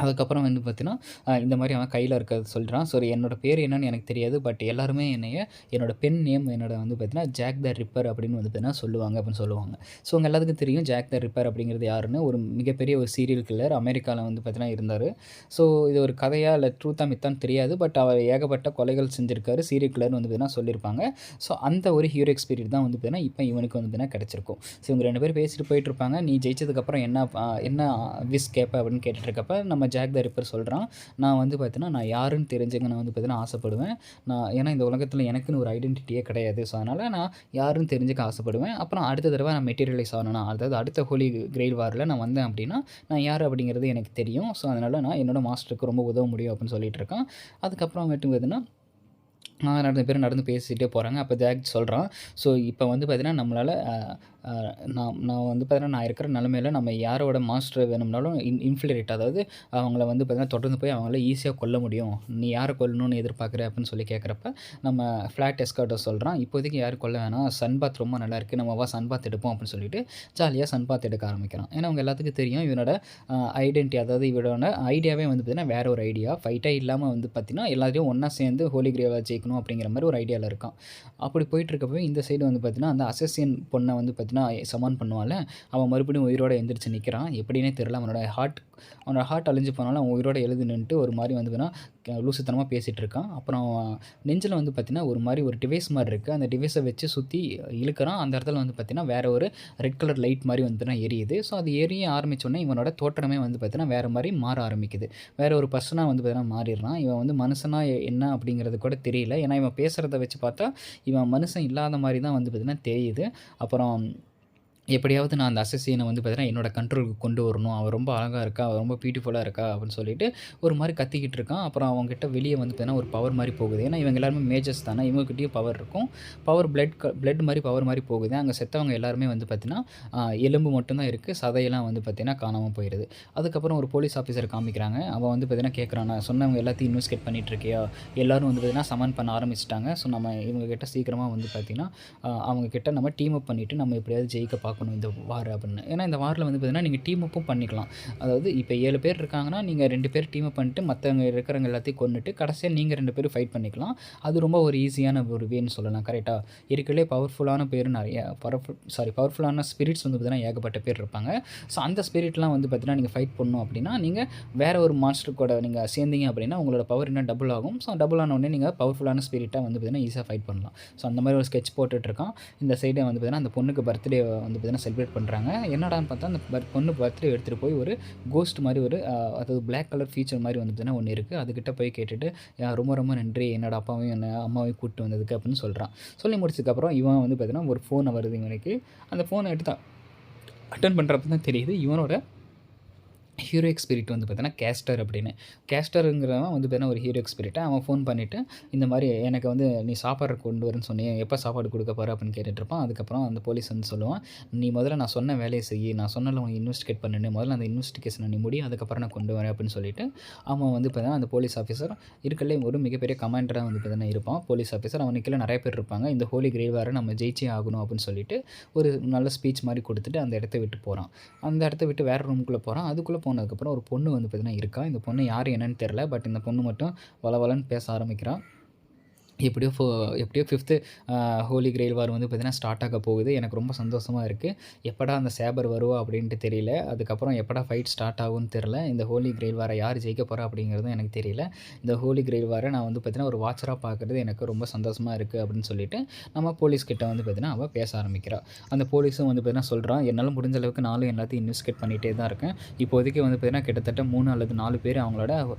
அதுக்கப்புறம் வந்து பார்த்தீங்கன்னா இந்த மாதிரி அவன் கையில் இருக்கிறது சொல்கிறான். ஸோ என்னோடய பேர் என்னன்னு எனக்கு தெரியாது, பட் எல்லாருமே என்னோடய பென் நேம் வந்து பார்த்தீங்கன்னா ஜாக் த ரிப்பர் அப்படின்னு வந்து பார்த்தீங்கன்னா சொல்லுவாங்க அப்படின்னு சொல்லுவாங்க. ஸோ உங்கள் எல்லாத்துக்கும் தெரியும் ஜாக் த ரிப்பர் அப்படிங்கிறது யாருன்னு, ஒரு மிகப்பெரிய ஒரு சீரியல் கில்லர் அமெரிக்காவில் வந்து பார்த்தீங்கன்னா இருந்தார். ஸோ இது ஒரு கதையாக இல்லை ட்ரூத்தாக மித்தான்னு தெரியாது, பட் அவர் ஏகப்பட்ட கொலைகள் செஞ்சுருக்காரு, சீரியல் கில்லர்னு வந்து பார்த்தீங்கன்னா சொல்லியிருப்பாங்க. ஸோ அந்த ஒரு ஹீரோ எக்ஸ்பீரியன்ஸ் தான் வந்து பார்த்தீங்கன்னா இப்போ இவனுக்கு வந்து பார்த்தீங்கன்னா கிடச்சிருக்கும். ஸோ இவங்க 2 பேர் பேசிட்டு போயிட்டுருப்பாங்க. நீ ஜெயிச்சதுக்கப்புறம் என்ன விஷ் கேட்ப அப்படின்னு கேட்டுட்ருக்கப்ப நம்ம ஜாக் த ரிப்பர் சொல்கிறான், நான் வந்து பார்த்தீங்கன்னா நான் யாருன்னு தெரிஞ்சுங்க நான் வந்து பார்த்தீங்கன்னா ஆசைப்படுவேன், ஏன்னா இந்த உலகத்தில் எனக்குன்னு ஒரு ஐடென்டிட்டியே கிடையாது, ஸோ அதனால் நான் யாருன்னு தெரிஞ்சுக்க ஆசைப்படுவேன். அப்புறம் அடுத்த தடவை நான் மெட்டீரியலைஸ் ஆகணும், அதாவது அடுத்த ஹோலி கிரெயில் வாரில் நான் வந்தேன் அப்படின்னா நான் யார் அப்படிங்கிறது எனக்கு தெரியும், ஸோ அதனால் நான் என்னோடய மாஸ்டருக்கு ரொம்ப உதவ முடியும் அப்படின்னு சொல்லிட்டு இருக்கான். அதுக்கப்புறம் பார்த்தீங்கன்னா நடந்து பேசிகிட்டே போகிறாங்க. அப்போ ஜாக் சொல்கிறான், ஸோ இப்போ வந்து பார்த்தீங்கன்னா நம்மளால் நான் நான் வந்து பார்த்தீங்கன்னா நான் இருக்கிற நிலமையில நம்ம யாரோட மாஸ்டர் வேணும்னாலும் இன்ஃபில்ட்ரேட், அதாவது அவங்கள வந்து பார்த்தீங்கன்னா தொடர்ந்து போய் அவங்கள ஈஸியாக கொல்ல முடியும். நீ யாரை கொல்லணும்னு எதிர்பார்க்குற அப்படின்னு சொல்லி கேட்குறப்ப நம்ம ஃப்ளாட் எஸ்கார்ட்டை சொல்கிறான், இப்போதைக்கு யாரும் கொல்ல வேணாம், சன் பாத் ரொம்ப நல்லா இருக்குது, நம்ம சன் பாத் எடுப்போம் அப்படின்னு சொல்லிட்டு ஜாலியாக சன் பாத் எடுக்க ஆரம்பிக்கிறான். ஏன்னா அவங்க எல்லாத்துக்கும் தெரியும் இவனோட ஐடென்டிட்டி, அதாவது இவனோட ஐடியாவே வந்து பார்த்தீங்கன்னா வேற ஒரு ஐடியா, ஃபைட்டாக இல்லாமல் வந்து பார்த்தீங்கன்னா எல்லாத்தையும் ஒன்றா சேர்ந்து ஹோலி கிரேவா ஜெயிக்கணும் அப்படிங்கிற மாதிரி ஒரு ஐடியாவில் இருக்கான். அப்படி போயிட்டுருக்கப்பவே இந்த சைடு வந்து பார்த்தீங்கன்னா அந்த அசசின் பொண்ணை வந்து பார்த்தீங்கன்னா சமான் பண்ணுவான்ல, அவன் மறுபடியும் உயிரோடு எந்திரிச்சு நிற்கிறான். எப்படின்னே தெரியல, அவனோட ஹார்ட் அழிஞ்சு போனாலும் அவன் உயிரோடு எழுது நின்றுட்டு ஒரு மாதிரி வந்து பார்த்தீங்கன்னா லூசுத்தனமாக பேசிகிட்டு இருக்கான். அப்புறம் நெஞ்சில் வந்து பார்த்தீங்கன்னா ஒரு மாதிரி ஒரு டிவைஸ் மாதிரி இருக்குது, அந்த டிவைஸை வச்சு சுற்றி இழுக்கிறான். அந்த இடத்துல வந்து பார்த்தீங்கன்னா வேறு ஒரு ரெட் கலர் லைட் மாதிரி வந்து பார்த்தீங்கன்னா எரியுது. ஸோ அது எரிய ஆரம்பித்தோடனே இவனோட தோற்றமே வந்து பார்த்தீங்கன்னா வேறு மாதிரி மாற ஆரம்பிக்குது. வேறு ஒரு பர்சனாக வந்து பார்த்தீங்கன்னா மாறிடுறான். இவன் வந்து மனுஷனா என்ன அப்படிங்கிறது கூட தெரியல. ஏன்னா இவன் பேசுகிறத வச்சு பார்த்தா இவன் மனுஷன் இல்லாத மாதிரி தான் வந்து பார்த்தீங்கன்னா தெரியுது. அப்புறம் எப்படியாவது நான் அந்த அசசினை வந்து பார்த்தீங்கன்னா என்னோட கண்ட்ரோலுக்கு கொண்டு வரணும், அவள் ரொம்ப அழகாக இருக்கா, அவள் ரொம்ப பியூட்டிஃபுல்லாக இருக்கா அப்படின்னு சொல்லிட்டு ஒரு மாதிரி கத்திக்கிட்டு இருக்கான். அப்புறம் அவங்ககிட்ட வெளியே வந்து பார்த்தீங்கன்னா ஒரு பவர் மாதிரி போகுது. ஏன்னா இவங்க எல்லாருமே மேஜர்ஸ் தானே, இவங்ககிட்டயும் பவர் இருக்கும். பவர் பிளட் மாதிரி பவர் மாதிரி போகுது. அங்கே செத்தவங்க எல்லாருமே வந்து பார்த்தீங்கன்னா எலும்பு மட்டும்தான் இருக்குது, சதையெல்லாம் வந்து பார்த்தீங்கன்னா காணாமல் போயிடுது. அதுக்கப்புறம் ஒரு போலீஸ் ஆஃபீஸர் காமிக்கிறாங்க. அவன் வந்து பார்த்தீங்கன்னா கேட்குறான், நான் சொன்னவங்க எல்லாத்தையும் இன்வெஸ்டிகேட் பண்ணிகிட்டு இருக்கியா, எல்லோரும் வந்து பார்த்தீங்கன்னா சமன் பண்ண ஆரம்பிச்சிட்டாங்க. ஸோ நம்ம இவங்ககிட்ட சீக்கிரமாக வந்து பார்த்திங்கன்னா அவங்கக்கிட்ட நம்ம டீம் அப் பண்ணிவிட்டு நம்ம எப்படியாவது ஜெயிக்க பார்க்கணும் இந்த வார் அப்படின்னு. ஏன்னா இந்த வாரில் வந்து பார்த்தீங்கன்னா நீங்கள் டீம் அப்பும் பண்ணிக்கலாம். அதாவது இப்போ 7 பேர் இருக்காங்கன்னா நீங்கள் 2 பேர் டீம் அப் பண்ணிட்டு மற்றவங்க இருக்கிறவங்க எல்லாத்தையும் கொண்டுட்டு கடைசியாக நீங்கள் 2 பேரும் ஃபைட் பண்ணிக்கலாம். அது ரொம்ப ஒரு ஈஸியான ஒரு வேன்னு சொல்லலாம். கரெக்டாக இருக்கலே பவர்ஃபுல்லான பேர் நிறைய பவர்ஃபுல்லான ஸ்பிரிட்ஸ் வந்து பார்த்தீங்கன்னா ஏகப்பட்ட பேர் இருப்பாங்க. ஸோ அந்த ஸ்பிரிட்லாம் வந்து பார்த்தீங்கன்னா நீங்கள் ஃபைட் பண்ணணும் அப்படின்னா நீங்கள் வேறு ஒரு மாஸ்டர் கூட நீங்கள் சேர்ந்தீங்க அப்படின்னா உங்களோட பவர் இன்னும் டபுள் ஆகும். ஸோ டபுள் ஆன உடனே நீங்கள் பவர்ஃபுல்லான ஸ்பிரிட்டாக வந்து பார்த்தீங்கன்னா ஈஸியாக ஃபைட் பண்ணலாம். ஸோ அந்த மாதிரி ஒரு ஸ்கெட்ச் போட்டுட்ருக்கான். இந்த சைடை வந்து பார்த்தீங்கன்னா அந்த பொண்ணுக்கு பர்த்டே வந்து பார்த்தீங்கன்னா செலிப்ரேட் பண்ணுறாங்க. என்னடான்னு பார்த்தா அந்த பொண்ணு பர்த்டே எடுத்துகிட்டு போய் ஒரு கோஸ்ட் மாதிரி ஒரு அதாவது பிளாக் கலர் ஃபீச்சர் மாதிரி வந்து பார்த்தீங்கன்னா ஒன்று இருக்குது. அதுக்கிட்ட போய் கேட்டுட்டு ரொம்ப ரொம்ப நன்றி என்னோட அப்பாவையும் என்ன அம்மாவையும் கூப்பிட்டு வந்ததுக்கு அப்படின்னு சொல்கிறான். சொல்லி முடிச்சதுக்கப்புறம் இவன் வந்து பார்த்தீங்கன்னா ஒரு ஃபோனை வருது இவனுக்கு. அந்த ஃபோனை எடுத்து அட்டன் பண்ணுறப்ப தான் தெரியுது இவனோட ஹீரோயிக் ஸ்பிரிட் வந்து பார்த்தீங்கன்னா கேஸ்டர் அப்படின்னு. கேஸ்டருங்கிறவன் வந்து பார்த்தீங்கன்னா ஒரு ஹீரோயிக் ஸ்பிரிட்டை அவன் ஃபோன் பண்ணிவிட்டு இந்த மாதிரி எனக்கு வந்து நீ சாப்பாடு கொண்டு வரேன்னு சொன்னேன், எப்போ சாப்பாடு கொடுக்க போகிற அப்படின்னு கேட்டுட்ருப்பான். அதுக்கப்புறம் அந்த போலீஸ் வந்து சொல்லுவான், நீ முதல்ல நான் சொன்ன வேலையை செய்ய, நான் சொன்னல உனக்கு இன்வெஸ்டிகேட் பண்ணு, முதல்ல அந்த இன்வெஸ்டிகேஷனை நீ முடி, அதுக்கப்புறம் நான் கொண்டு வரேன் அப்படின்னு சொல்லிட்டு அவன் வந்து பார்த்தீங்கன்னா அந்த போலீஸ் ஆஃபீஸர் இருக்கலே ஒரு மிகப்பெரிய கமாண்டராக வந்து பார்த்தீங்கன்னா இருப்பான். போலீஸ் ஆஃபீஸர் அவனுக்குள்ள நிறைய பேர் இருப்பாங்க. இந்த ஹோலி கிரேவ் வாரை நம்ம ஜெயிச்சே ஆகணும் அப்படின்னு சொல்லிட்டு ஒரு நல்ல ஸ்பீச் மாதிரி கொடுத்துட்டு அந்த இடத்த விட்டு போகிறான். அந்த இடத்த விட்டு வேறு ரூமுக்குள்ளே போகிறான். அதுக்குள்ளே போனதுக்கப்புறம் ஒரு பொண்ணு வந்து பார்த்தீங்கன்னா இருக்கா. இந்த பொண்ணு யார் என்னன்னு தெரில. பட் இந்த பொண்ணு மட்டும் வளவலன்னு பேச ஆரம்பிக்கிறான். எப்படியோ 5th ஹோலி கிரெயில் வார் வந்து பார்த்திங்கன்னா ஸ்டார்ட் ஆக போகுது. எனக்கு ரொம்ப சந்தோஷமாக இருக்குது. எப்படா அந்த சேபர் வருவா அப்படின்ட்டு தெரியல. அதுக்கப்புறம் எப்படா ஃபைட் ஸ்டார்ட் ஆகும்னு தெரில. இந்த ஹோலி கிரெயில் வாரை யார் ஜெயிக்க போகிறா அப்படிங்கிறதும் எனக்கு தெரியல. இந்த ஹோலி கிரெயில் வாரை நான் வந்து பார்த்திங்கன்னா ஒரு வாட்சராக பார்க்குறது எனக்கு ரொம்ப சந்தோஷமாக இருக்குது அப்படின்னு சொல்லிட்டு நம்ம போலீஸ்கிட்ட வந்து பார்த்திங்கன்னா அவள் பேச ஆரம்பிக்கிறாள். அந்த போலீஸும் வந்து பார்த்திங்கன்னா சொல்கிறான், என்னால் முடிஞ்ச அளவுக்கு நானும் எல்லாத்தையும் இன்வெஸ்டிகேட் பண்ணிகிட்டே தான் இருக்கேன். இப்போதைக்கு வந்து பார்த்திங்கன்னா கிட்டத்தட்ட 3 அல்லது 4 பேர் அவங்களோட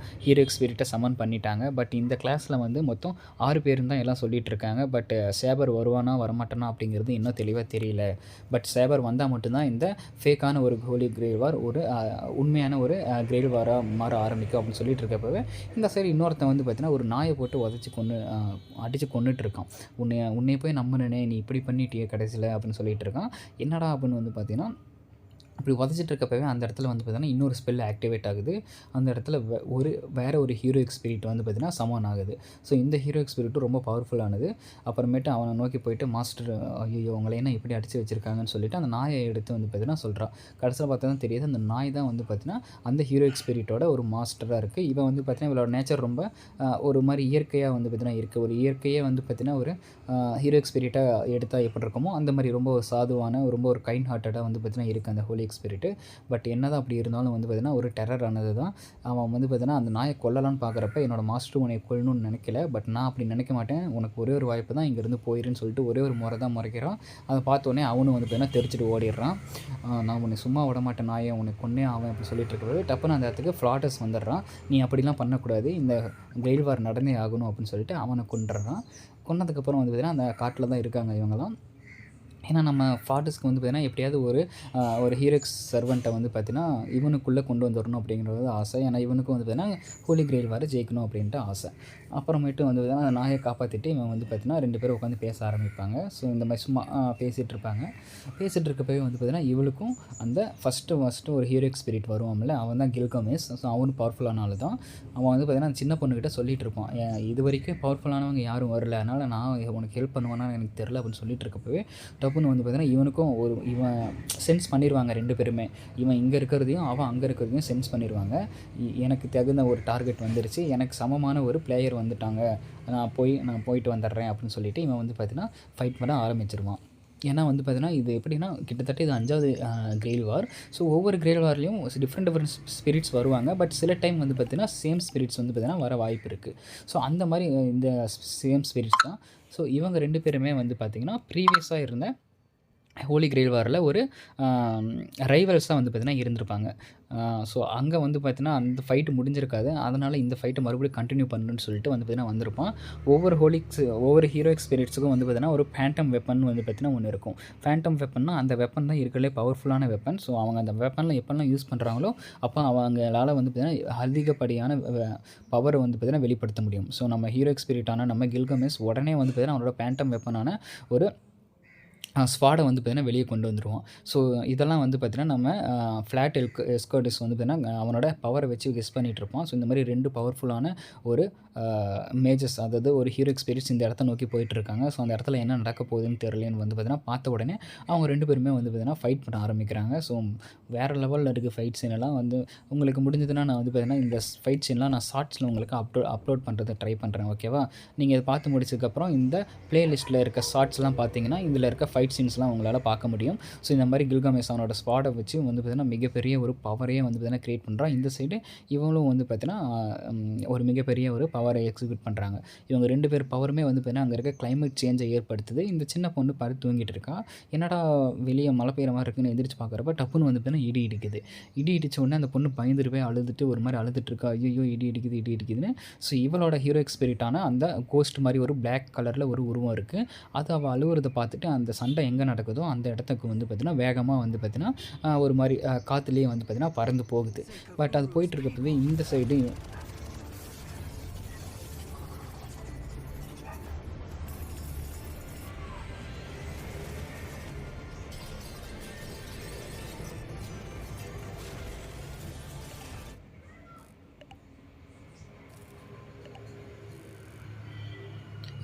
ஹீரோயிக் ஸ்பிரிட்டை சமன் பண்ணிட்டாங்க. பட் இந்த கிளாஸில் வந்து மொத்தம் 6 பேர் தான் எல்லாம் சொல்லிகிட்டு இருக்காங்க. பட் சேபர் வருவானா வரமாட்டானா அப்படிங்கிறது இன்னும் தெளிவாக தெரியல. பட் சேபர் வந்தால் மட்டும்தான் இந்த ஃபேக்கான ஒரு ஹோலி கிரெயில் வார் ஒரு உண்மையான ஒரு கிரெயில் வாராக மாற ஆரம்பிக்கும் அப்படின்னு சொல்லிட்டு இருக்கப்பவே இந்த சைடு இன்னொருத்தன் வந்து பார்த்தீங்கன்னா ஒரு நாயை போட்டு உதச்சி அடித்து கொண்டுட்டு இருக்கான். உன்னை போய் நம்பினே நீ இப்படி பண்ணிட்டியே கடைசியில் அப்படின்னு சொல்லிட்டு இருக்கான். என்னடா அப்படின்னு வந்து பார்த்தீங்கன்னா அப்படி உதச்சிட்டு இருக்கப்பவே அந்த இடத்துல வந்து பார்த்தீங்கன்னா இன்னொரு ஸ்பெல் ஆக்டிவேட் ஆகுது. அந்த இடத்துல வேறு ஒரு ஹீரோயிக் ஸ்பிரிட் வந்து பார்த்தீங்கன்னா சமன் ஆகுது. ஸோ இந்த ஹீரோயிக் ஸ்பிரிட்டும் ரொம்ப பவர்ஃபுல்லானது. அப்புறமேட்டு அவனை நோக்கி போயிட்டு மாஸ்டர் ஐயோ உங்களை என்ன இப்படி அடித்து வச்சுருக்காங்கன்னு சொல்லிட்டு அந்த நாயை எடுத்து வந்து பார்த்தீங்கன்னா சொல்கிறான். கடைசியில் பார்த்தா தான் தெரியுது அந்த நாய் தான் வந்து பார்த்தீங்கன்னா அந்த ஹீரோயிக் ஸ்பிரிட்டோட ஒரு மாஸ்டராக இருக்குது. இவன் வந்து பார்த்தீங்கன்னா இவளோட நேச்சர் ரொம்ப ஒரு மாதிரி இயற்கையாக வந்து பார்த்தீங்கன்னா இருக்குது. ஒரு இயற்கையே வந்து பார்த்தீங்கன்னா ஒரு ஹீரோயிக் ஸ்பிரிட்டாக எடுத்தால் எப்படி இருக்குமோ அந்த மாதிரி ரொம்ப ஒரு சாதுவான ரொம்ப ஒரு கைண்ட் ஹார்ட்டடாக வந்து பார்த்தீங்கன்னா இருக்குது அந்த ஹோலி ஸ்பிரிட்டு. பட் என்னதான் அப்படி இருந்தாலும் வந்து பார்த்தீங்கன்னா ஒரு டெரர் ஆனது தான். அவன் வந்து பார்த்தீங்கன்னா அந்த நாயை கொல்லலான்னு பார்க்குறப்ப என்னோட மாஸ்டர் உன்னை கொல்லணும்னு நினைக்கல. பட் நான் அப்படி நினைக்க மாட்டேன், உனக்கு ஒரே ஒரு வாய்ப்பு தான், இங்கேருந்து போயிருன்னு சொல்லிட்டு ஒரே ஒரு முறை தான் முறைக்கிறான். அதை பார்த்தோன்னே அவனும் வந்து பார்த்தீங்கன்னா தெரிச்சிட்டு ஓடிடுறான். நான் உன்னை சும்மா விட மாட்டேன் நாயை, உன்னை கொன்னே அவன் அப்படி சொல்லிட்டு இருக்கிறது டப்புன்னு அந்த இடத்துக்கு ஃப்ளாட்டஸ் வந்துடுறான். நீ அப்படிலாம் பண்ணக்கூடாது, இந்த கிரெயில் வார் நடந்தே ஆகணும் அப்படின்னு சொல்லிட்டு அவனை கொண்டுடுறான். கொன்னதுக்கப்புறம் வந்து பார்த்தீங்கன்னா அந்த காட்டில் தான் இருக்காங்க இவங்கெல்லாம். ஏன்னா நம்ம ஃபாதர்ஸ்க்கு வந்து பார்த்தீங்கன்னா எப்படியாவது ஒரு ஹீரோக்ஸ் சர்வெண்ட்டை வந்து பார்த்தீங்கன்னா இவனுக்குள்ளே கொண்டு வந்துடணும் அப்படிங்கிறது ஆசை. ஏன்னா இவனுக்கும் வந்து பார்த்தீங்கன்னா ஹோலி கிரெயில் வர ஜெயிக்கணும் அப்படின்ட்டு ஆசை. அப்புறமேட்டு வந்து பார்த்தீங்கன்னா அந்த நாயை காப்பாற்றிட்டு இவன் வந்து பார்த்தீங்கன்னா 2 பேரும் உட்காந்து பேச ஆரம்பிப்பாங்க. ஸோ இந்த மாதிரி சும்மா பேசிகிட்டு இருப்பாங்க. பேசிகிட்டு இருக்கப்பவே வந்து பார்த்தீங்கன்னா இவளுக்கும் அந்த ஃபஸ்ட்டு ஒரு ஹீரோயிக் ஸ்பிரிட் வருவான்ல, அவன் தான் கில்கமேஷ். ஸோ அவனும் பவர்ஃபுல்லான ஆள் தான். அவன் வந்து பார்த்தீங்கன்னா அந்த சின்ன பொண்ணுக்கிட்ட சொல்லிட்டு இருப்பான், இது வரைக்கும் பவர்ஃபுல்லானவங்க யாரும் வரல, அதனால் நான் உனக்கு ஹெல்ப் பண்ணுவேன்னு எனக்கு தெரில அப்படின்னு சொல்லிட்டு இருக்கப்பவே டப்புன்னு வந்து பார்த்தீங்கன்னா இவனுக்கும் இவன் சென்ஸ் பண்ணிடுவாங்க 2 பேருமே. இவன் இங்கே இருக்கிறதையும் அவன் அங்கே இருக்கிறதையும் சென்ஸ் பண்ணிடுவாங்க. எனக்கு தகுந்த ஒரு டார்கெட் வந்துருச்சு, எனக்கு சமமான ஒரு பிளேயர் வந்துட்டாங்க, நான் போயிட்டு வந்துடுறேன் அப்படின்னு சொல்லிட்டு இவன் வந்து பார்த்தீங்கன்னா ஃபைட் பண்ண ஆரம்பிச்சிருவான். ஏன்னா வந்து பார்த்தீங்கன்னா இது எப்படின்னா கிட்டத்தட்ட இது 5வது கிரெயில் வார். ஸோ ஒவ்வொரு கிரெயில் வார்லேயும் டிஃப்ரெண்ட் ஸ்பிரிட்ஸ் வருவாங்க. பட் சில டைம் வந்து பார்த்தீங்கன்னா சேம் ஸ்பிரிட்ஸ் வந்து பார்த்தீங்கன்னா வர வாய்ப்பு இருக்குது. ஸோ அந்த மாதிரி இந்த சேம் ஸ்பிரிட்ஸ் தான். ஸோ இவங்க 2 பேருமே வந்து பார்த்திங்கன்னா ப்ரீவியஸாக இருந்த ஹோலி கிரெயில் வாரில் ஒரு ரைவல்ஸாக வந்து பார்த்திங்கன்னா இருந்திருப்பாங்க. ஸோ அங்கே வந்து பார்த்திங்கன்னா அந்த ஃபைட்டு முடிஞ்சிருக்காது. அதனால் இந்த ஃபைட்டை மறுபடியும் கண்டினியூ பண்ணணுன்னு சொல்லிட்டு வந்து பார்த்திங்கன்னா வந்திருப்பான். ஒவ்வொரு ஹீரோயிக் ஸ்பிரிட்ஸுக்கும் வந்து பார்த்திங்கன்னா ஒரு ஃபேண்டம் வெப்பன் வந்து பார்த்திங்கன்னா ஒன்று இருக்கும். ஃபேண்டம் வெப்பன்னா அந்த வெப்பன் தான் இருக்கிறதுலே பவர்ஃபுல்லான வெப்பன். ஸோ அவங்க அந்த வெப்பனில் எப்போல்லாம் யூஸ் பண்ணுறாங்களோ அப்போ அவங்களால் வந்து பார்த்திங்கன்னா அதிகப்படியான பவரை வந்து பார்த்திங்கன்னா வெளிப்படுத்த முடியும். ஸோ நம்ம ஹீரோயிக் ஸ்பிரிட்டான நம்ம கில்கமேஷ் உடனே வந்து பார்த்திங்கன்னா அவனோட ஃபேண்டம் வெப்பனான ஒரு ஸ்வாடை வந்து பார்த்திங்கன்னா வெளியே கொண்டு வந்துடுவான். ஸோ இதெல்லாம் வந்து பார்த்திங்கன்னா நம்ம ஃப்ளாட் எஸ்கர்டிஸ் வந்து பார்த்திங்கன்னா அவனோட பவரை வச்சு கெஸ் பண்ணிகிட்ருப்பான். ஸோ இந்த மாதிரி 2 பவர்ஃபுல்லான ஒரு மேஜர்ஸ், அதாவது ஒரு ஹீரோயிக் ஸ்பிரிட்ஸ் இந்த இடத்த நோக்கி போயிட்டுருக்காங்க. ஸோ அந்த இடத்துல என்ன நடக்க போகுதுன்னு தெரியலன்னு வந்து பார்த்திங்கன்னா பார்த்த உடனே அவங்க 2 பேருமே வந்து பார்த்திங்கன்னா ஃபைட் பண்ண ஆரம்பிக்கிறாங்க. ஸோ வேறு லெவலில் இருக்குது ஃபைட் சீனெல்லாம். வந்து உங்களுக்கு முடிஞ்சதுன்னா நான் வந்து பார்த்திங்கன்னா இந்த ஃபைட் சீன்லாம் நான் ஷார்ட்ஸில் உங்களுக்கு அப்லோட் பண்ணுறதை ட்ரை பண்ணுறேன். ஓகேவா? நீங்கள் இதை பார்த்து முடிச்சதுக்கப்புறம் இந்த ப்ளேலிஸ்ட்டில் இருக்க ஷார்ட்ஸ்லாம் பார்த்தீங்கன்னா இதில் இருக்க ஃபைட் சீன்ஸ்லாம் உங்களால் பார்க்க முடியும். ஸோ இந்த மாதிரி கில்கமேஷ் அவனோட ஸ்வாடை வச்சு வந்து பார்த்திங்கன்னா மிகப்பெரிய ஒரு பவரையே வந்து பார்த்திங்கன்னா க்ரியேட் பண்ணுறான். இந்த சைடு இவங்களும் வந்து பார்த்திங்கன்னா ஒரு மிகப்பெரிய ஒரு பவரை எக்ஸிக்யூட் பண்ணுறாங்க. இவங்க 2 பேர் பவருமே வந்து பார்த்திங்கன்னா அங்கே இருக்க கிளைமேட் சேஞ்சை ஏற்படுத்துது. இந்த சின்ன பொண்ணு படுத்து தூங்கிட்டு இருக்கா. என்னடா வெளியே மழை பெய்கிற மாதிரி இருக்குன்னு எந்திரிச்சு பார்க்குறப்ப டப்புன்னு வந்து பார்த்திங்கன்னா இடி இடிக்குது. இடி இடித்த உடனே அந்த பொண்ணு பயந்துட்டு போய் அழுதுட்டு ஒரு மாதிரி அழுதுட்டு இருக்கா. ஐயோ இடி இடிக்குதுன்னு. ஸோ இவளோட ஹீரோயிக் ஸ்பிரிட்டான அந்த கோஸ்ட் மாதிரி ஒரு பிளாக் கலரில் ஒரு உருவம் இருக்குது. அது அவள் அழுவுறதை பார்த்துட்டு அந்த சண்டை எங்கே நடக்குதோ அந்த இடத்துக்கு வந்து பார்த்திங்கன்னா வேகமாக வந்து பார்த்திங்கன்னா ஒரு மாதிரி காற்றுலேயே வந்து பார்த்திங்கன்னா பறந்து போகுது. பட் அது போயிட்டுருக்கப்பவே இந்த சைடு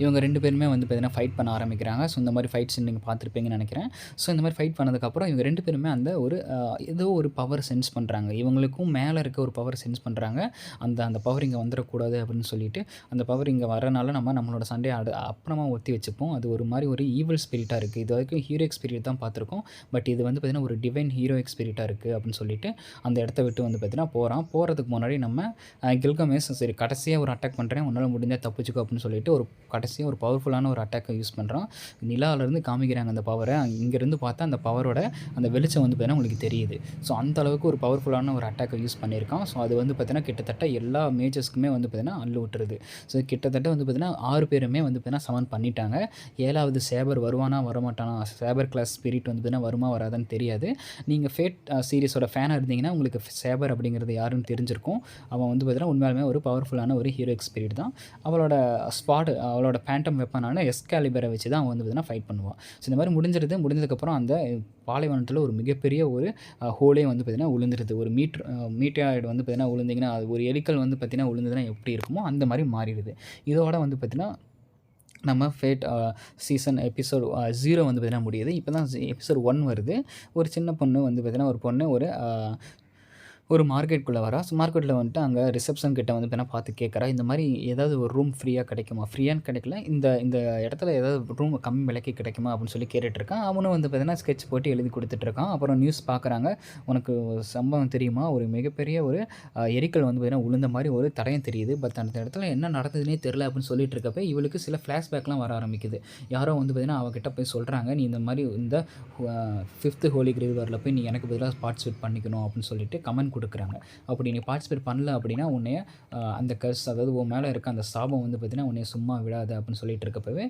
இவங்க 2 பேருமே வந்து பார்த்தீங்கன்னா ஃபைட் பண்ண ஆரம்பிக்கிறாங்க. ஸோ இந்த மாதிரி ஃபைட் சீன் நீங்கள் பார்த்துருப்பீங்கன்னு நினைக்கிறேன். ஸோ இந்த மாதிரி ஃபைட் பண்ணதுக்கப்புறம் இவங்க 2 பேருமே அந்த ஏதோ ஒரு பவர் சென்ஸ் பண்ணுறாங்க. இவங்களுக்கும் மேலே இருக்க ஒரு பவர் சென்ஸ் பண்ணுறாங்க. அந்த பவர் இங்கே வந்துடக்கூடாது அப்படின்னு சொல்லிட்டு அந்த பவர் இங்கே வரனால நம்மளோட சண்டையை அப்புறமா ஒத்தி வச்சுப்போம். அது ஒரு மாதிரி ஒரு ஈவல் ஸ்பிரிட்டாக இருக்குது. இது வரைக்கும் ஹீரோயிக் ஸ்பிரிட் தான் பார்த்துருக்கோம். பட் இது வந்து பார்த்திங்கன்னா ஒரு டிவைன் ஹீரோயிக் ஸ்பிரிட்டாக இருக்குது அப்படின்னு சொல்லிட்டு அந்த இடத்த விட்டு வந்து பார்த்திங்கன்னா போகிறதுக்கு முன்னாடி நம்ம கில்கமேஷ் சரி கடைசியாக ஒரு அட்டாக் பண்ணுறேன், உன்னால் முடிஞ்சால் தப்பிச்சுக்கோ அப்படின்னு சொல்லிட்டு ஒரு பவர்ஃபுல்லான ஒரு அட்டாக்கை யூஸ் பண்ணுறான். நிலாவிலேருந்து காமிக்கிறாங்க அந்த பவரை. இங்கேருந்து பார்த்தா அந்த பவரோட அந்த வெளிச்சம் வந்து பார்த்தீங்கன்னா உங்களுக்கு தெரியுது. ஸோ அந்த அளவுக்கு ஒரு பவர்ஃபுல்லான ஒரு அட்டாக்கை யூஸ் பண்ணியிருக்கான். ஸோ அது வந்து பார்த்தீங்கன்னா கிட்டத்தட்ட எல்லா மேஜர்ஸ்க்குமே வந்து பார்த்தீங்கன்னா அள்ளு விட்டுருது. ஸோ கிட்டத்தட்ட வந்து பார்த்தீங்கன்னா 6 பேருமே வந்து பார்த்தீங்கன்னா சமன் பண்ணிட்டாங்க. 7வது சேபர் வருவானா வரமாட்டானா, சேபர் கிளாஸ் ஸ்பிரிட் வந்து பார்த்தீங்கன்னா வருமா வராதான்னு தெரியாது. நீங்கள் ஃபேட் சீரிஸோட ஃபேனாக இருந்தீங்கன்னா உங்களுக்கு சேபர் அப்படிங்கிறது யாருன்னு தெரிஞ்சிருக்கும். அவன் வந்து பார்த்தீங்கன்னா உண்மையாலுமே ஒரு பவர்ஃபுல்லான ஒரு ஹீரோயிக் ஸ்பிரிட் தான். அவளோட ஃபேண்டம் வெப்பனான எஸ்காலிபரை வச்சு தான் அவன் வந்து பார்த்தீங்கன்னா ஃபைட் பண்ணுவான். ஸோ இந்த மாதிரி முடிஞ்சதுக்கப்புறம் அந்த பாலைவனத்தில் ஒரு மிகப்பெரிய ஒரு ஹோலே வந்து பார்த்திங்கன்னா விழுந்துருது. ஒரு மீட்டராய்டு வந்து பார்த்திங்கன்னா விழுந்திங்கன்னா அது ஒரு எலிக்கல் வந்து பார்த்திங்கன்னா விழுந்ததுன்னா எப்படி இருக்குமோ அந்த மாதிரி மாறிடுது. இதோட வந்து பார்த்திங்கன்னா நம்ம ஃபேட் சீசன் எபிசோட் 0 வந்து பார்த்திங்கன்னா முடியுது. இப்போ தான் எபிசோட் 1 வருது. ஒரு சின்ன பொண்ணு வந்து பார்த்திங்கன்னா ஒரு பொண்ணு ஒரு மார்க்கெட்டுக்குள்ளே வரா. ஸோ மார்க்கெட்டில் வந்துட்டு அங்கே ரிசப்ஷன் கிட்ட வந்து பார்த்தீங்கன்னா பார்த்து கேட்குறா, இந்த மாதிரி ஏதாவது ஒரு ரூம் ஃப்ரீயாக கிடைக்குமா, ஃப்ரீயான்னு கிடைக்கல, இந்த இடத்துல ஏதாவது ரூம் கம்மி விலைக்கு கிடைக்குமா அப்படின்னு சொல்லி கேட்டுட்ருக்கான். அவனும் வந்து பார்த்தீங்கன்னா ஸ்கெட்ச் போட்டு எழுதி கொடுத்துட்ருக்கான். அப்புறம் நியூஸ் பார்க்குறாங்க. உனக்கு சம்பவம் தெரியுமா, ஒரு மிகப்பெரிய ஒரு எரிக்கல் வந்து பார்த்தீங்கன்னா உளுந்த மாதிரி ஒரு தடயம் தெரியுது. பட் அந்த இடத்துல என்ன நடந்ததுன்னே தெரில அப்படின்னு சொல்லிட்டு இருக்கப்போ இவளுக்கு சில ஃப்ளாஷ்பேக்லாம் வர ஆரம்பிக்குது. யாரோ வந்து பார்த்தீங்கன்னா அவகிட்ட போய் சொல்கிறாங்க, நீ இந்த மாதிரி இந்த 5th ஹோலி கிரெயில் வாரில் போய் நீ எனக்கு பதிலாக பார்ட்டிசிபேட் பண்ணிக்கணும் அப்படின்னு சொல்லிட்டு கமெண்ட் கொடுக்குறாங்க. அப்படி நீ பார்ட்டிசிபேட் பண்ணல அப்படின்னா உன்னைய அந்த கர்ஸ், அதாவது உன் மேலே இருக்க அந்த சாபம் வந்து பார்த்திங்கன்னா உன்னைய சும்மா விடாது அப்படின்னு சொல்லிட்டு இருக்கப்பவே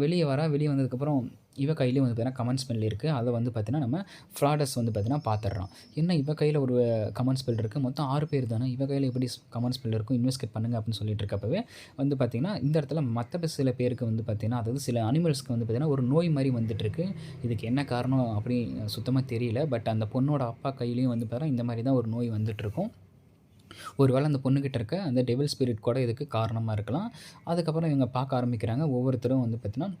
வெளியே வந்ததுக்கப்புறம் இவ கையிலேயும் வந்து பார்த்தீங்கன்னா கமெண்ட் ஸ்பெல் இருக்குது. அதை வந்து பார்த்தீங்கன்னா நம்ம ஃப்ராடஸ் வந்து பார்த்தீங்கன்னா பார்த்துடுறோம். என்ன இவ கையில் ஒரு கமெண்ட் ஸ்பெல் இருக்குது, மொத்தம் 6 பேர் தானே, இவ கையில் எப்படி கமெண்ட் ஸ்பெல் இருக்கும், இன்வெஸ்டிகேட் பண்ணுங்க அப்படின்னு சொல்லிட்டு இருக்கப்பவே வந்து பார்த்தீங்கன்னா இந்த இடத்துல மற்ற சில பேருக்கு வந்து பார்த்தீங்கன்னா, அதாவது சில அனிமல்ஸ்க்கு வந்து பார்த்தீங்கன்னா ஒரு நோய் மாதிரி வந்துட்டுருக்கு. இதுக்கு என்ன காரணம் அப்படி சுத்தமாக தெரியல. பட் அந்த பொண்ணோட அப்பா கையிலையும் வந்து பார்த்தீங்கன்னா இந்த மாதிரி தான் ஒரு நோய் வந்துட்டுருக்கும். ஒரு வேளை அந்த பொண்ணுக்கிட்ட இருக்க அந்த டெவில் ஸ்பிரிட் கூட இதுக்கு காரணமாக இருக்கலாம். அதுக்கப்புறம் இவங்க பார்க்க ஆரம்பிக்கிறாங்க. ஒவ்வொருத்தரும் வந்து பார்த்தீங்கன்னா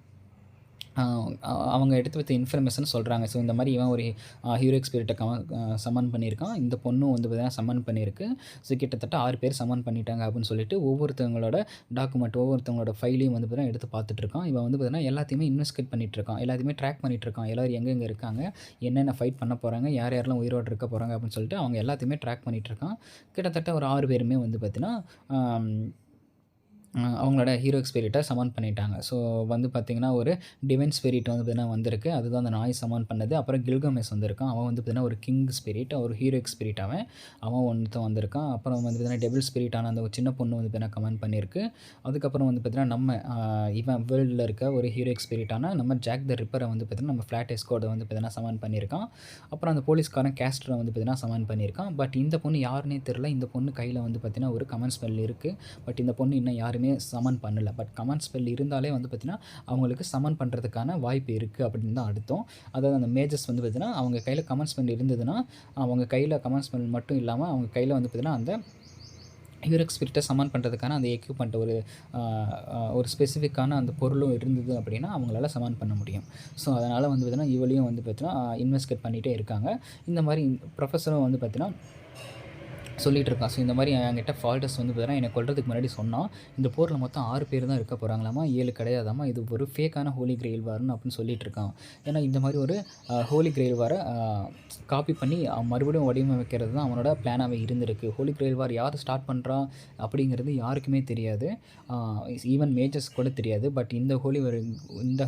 அவங்க எடுத்து வைத்த இன்ஃபர்மேஷன் சொல்கிறாங்க. ஸோ இந்த மாதிரி இவன் ஒரு ஹீரோயிக் ஸ்பிரிட்டை சம்மன் பண்ணியிருக்கான், இந்த பொண்ணும் வந்து பார்த்தீங்கன்னா சம்மன் பண்ணியிருக்கு. ஸோ கிட்டத்தட்ட 6 பேர் சம்மன் பண்ணிட்டாங்க அப்படின்னு சொல்லிட்டு ஒவ்வொருத்தவங்களோட டாக்குமெண்ட், ஒவ்வொருத்தவங்களோட ஃபைலையும் வந்து பார்த்தீங்கன்னா எடுத்து பார்த்துட்ருக்கான். இவன் வந்து பார்த்தீங்கன்னா எல்லாத்தையுமே இன்வெஸ்டிகேட் பண்ணிகிட்ருக்கான், எல்லாத்தையுமே ட்ராக் பண்ணிகிட்ருக்கான். எல்லோரும் எங்கெங்கே இருக்காங்க, என்னென்ன ஃபைட் பண்ண போகிறாங்க, யார் யாரெல்லாம் உயிரோடு இருக்க போகிறாங்க அப்படின்னு சொல்லிட்டு அவங்க எல்லாத்தையுமே ட்ராக் பண்ணிகிட்ருக்கான். கிட்டத்தட்ட ஒரு 6 பேருமே வந்து பார்த்தீங்கன்னா அவங்களோட ஹீரோயிக் ஸ்பிரிட்டை சமன் பண்ணிட்டாங்க. ஸோ வந்து பார்த்திங்கன்னா ஒரு டிவைன் ஸ்பிரிட் வந்து பார்த்திங்கன்னா வந்திருக்கு. அதுதான் அந்த நாய் சமன் பண்ணது. அப்புறம் கில்கமேஷ் வந்திருக்கான். அவன் வந்து பார்த்திங்கன்னா ஒரு கிங் ஸ்பிரிட், ஒரு ஹீரோயிக் ஸ்பிரிட் அவன் ஒருத்தன் வந்திருக்கான். அப்புறம் வந்து பார்த்திங்கன்னா டெவில் ஸ்பிரிட்டான அந்த ஒரு சின்ன பொண்ணு வந்து பார்த்திங்கன்னா கமெண்ட் பண்ணியிருக்கு. அதுக்கப்புறம் வந்து பார்த்திங்கன்னா நம்ம இவன் வேர்ல்டில் இருக்க ஒரு ஹீரோயிக் ஸ்பிரிட்டான நம்ம ஜாக் த ரிப்பரை வந்து பார்த்திங்கன்னா நம்ம ஃப்ளாட் எஸ்கோடை வந்து பார்த்திங்கன்னா சமன் பண்ணியிருக்கான். அப்புறம் அந்த போலீஸ்காரன் கேஸ்டரை வந்து பார்த்திங்கன்னா சமன் பண்ணியிருக்கான். பட் இந்த பொண்ணு யாருன்னே தெரில. இந்த பொண்ணு கையில் வந்து பார்த்திங்கன்னா ஒரு கமெண்ட் ஸ்மெல் இருக்குது. பட் இந்த பொண்ணு இன்னும் யாருமே சமன் பண்ணலை. பட் கமெண்ட் ஸ்பெல் இருந்தாலே வந்து பார்த்திங்கன்னா அவங்களுக்கு சமன் பண்ணுறதுக்கான வாய்ப்பு இருக்குது அப்படின்னு தான் அர்த்தம். அதாவது அந்த மேஜர்ஸ் வந்து பார்த்திங்கன்னா அவங்க கையில் கமெண்ட் ஸ்பெல் இருந்ததுன்னா, அவங்க கையில் கமெண்ட் ஸ்பெல் மட்டும் இல்லாமல் அவங்க கையில் வந்து பார்த்திங்கன்னா அந்த ஹீரோயிக் ஸ்பிரிட்டை சமன் பண்ணுறதுக்கான அந்த எக்யூப்மெண்ட் ஒரு ஸ்பெசிஃபிக்கான அந்த பொருளும் இருந்தது அப்படின்னா அவங்களால சமன் பண்ண முடியும். ஸோ அதனால் வந்து பார்த்திங்கன்னா இவளையும் வந்து பார்த்திங்கன்னா இன்வெஸ்டிகேட் பண்ணிகிட்டே இருக்காங்க. இந்த மாதிரி ப்ரொஃபஸரும் வந்து பார்த்திங்கன்னா சொல்லிகிட்டு இருக்கான். ஸோ இந்த மாதிரி என்கிட்ட ஃபால்டஸ் வந்து பார்த்தீங்கன்னா என்னை கொல்றதுக்கு முன்னாடி சொன்னான், இந்த போரில் மொத்தம் 6 பேர் தான் இருக்க போகிறாங்களாமா, 7 கிடையாதாமா, இது ஒரு ஃபேக்கான ஹோலி கிரெயில் வார்னு அப்படின்னு சொல்லிட்டு இருக்கான். ஏன்னா இந்த மாதிரி ஒரு ஹோலி கிரெயில் வாரை காப்பி பண்ணி மறுபடியும் வடிவமைக்கிறது தான் அவனோட பிளானாகவே இருந்திருக்கு. ஹோலி கிரெயில் வார் யார் ஸ்டார்ட் பண்ணுறா அப்படிங்கிறது யாருக்குமே தெரியாது, ஈவன் மேஜர்ஸ் கூட தெரியாது. பட் இந்த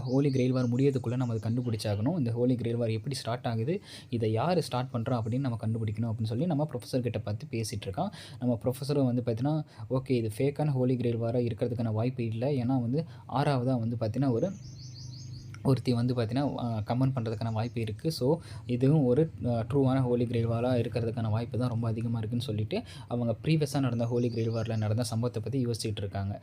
ஹோலி கிரெயில் வார் முடியறதுக்குள்ளே நம்ம அதை கண்டுபிடிச்சாகணும். இந்த ஹோலி கிரெயில் வார் எப்படி ஸ்டார்ட் ஆகுது, இதை யார் ஸ்டார்ட் பண்ணுறா அப்படின்னு நம்ம கண்டுபிடிக்கணும் அப்படின்னு சொல்லி நம்ம ப்ரொஃபஸர் கிட்ட பார்த்து பேசிகிட்டு இருக்கான். நம்ம ப்ரொஃபஸரும் வந்து பார்த்தீங்கன்னா ஓகே இது ஃபேக்கான ஹோலி கிரெயில் வாராக இருக்கிறதுக்கான வாய்ப்பு இல்லை. ஏன்னா வந்து 6வதாக வந்து பார்த்தீங்கன்னா ஒருத்தி வந்து பார்த்தீங்கன்னா கமெண்ட் பண்ணுறதுக்கான வாய்ப்பு இருக்குது. ஸோ இதுவும் ஒரு ட்ரூவான ஹோலி கிரெயில் வாராக இருக்கிறதுக்கான வாய்ப்பு தான் ரொம்ப அதிகமாக இருக்குதுன்னு சொல்லிட்டு அவங்க ப்ரீவியஸாக நடந்த ஹோலி கிரெயில் வாரில் நடந்த சம்பவத்தை பற்றி யோசிச்சுட்டு இருக்காங்க.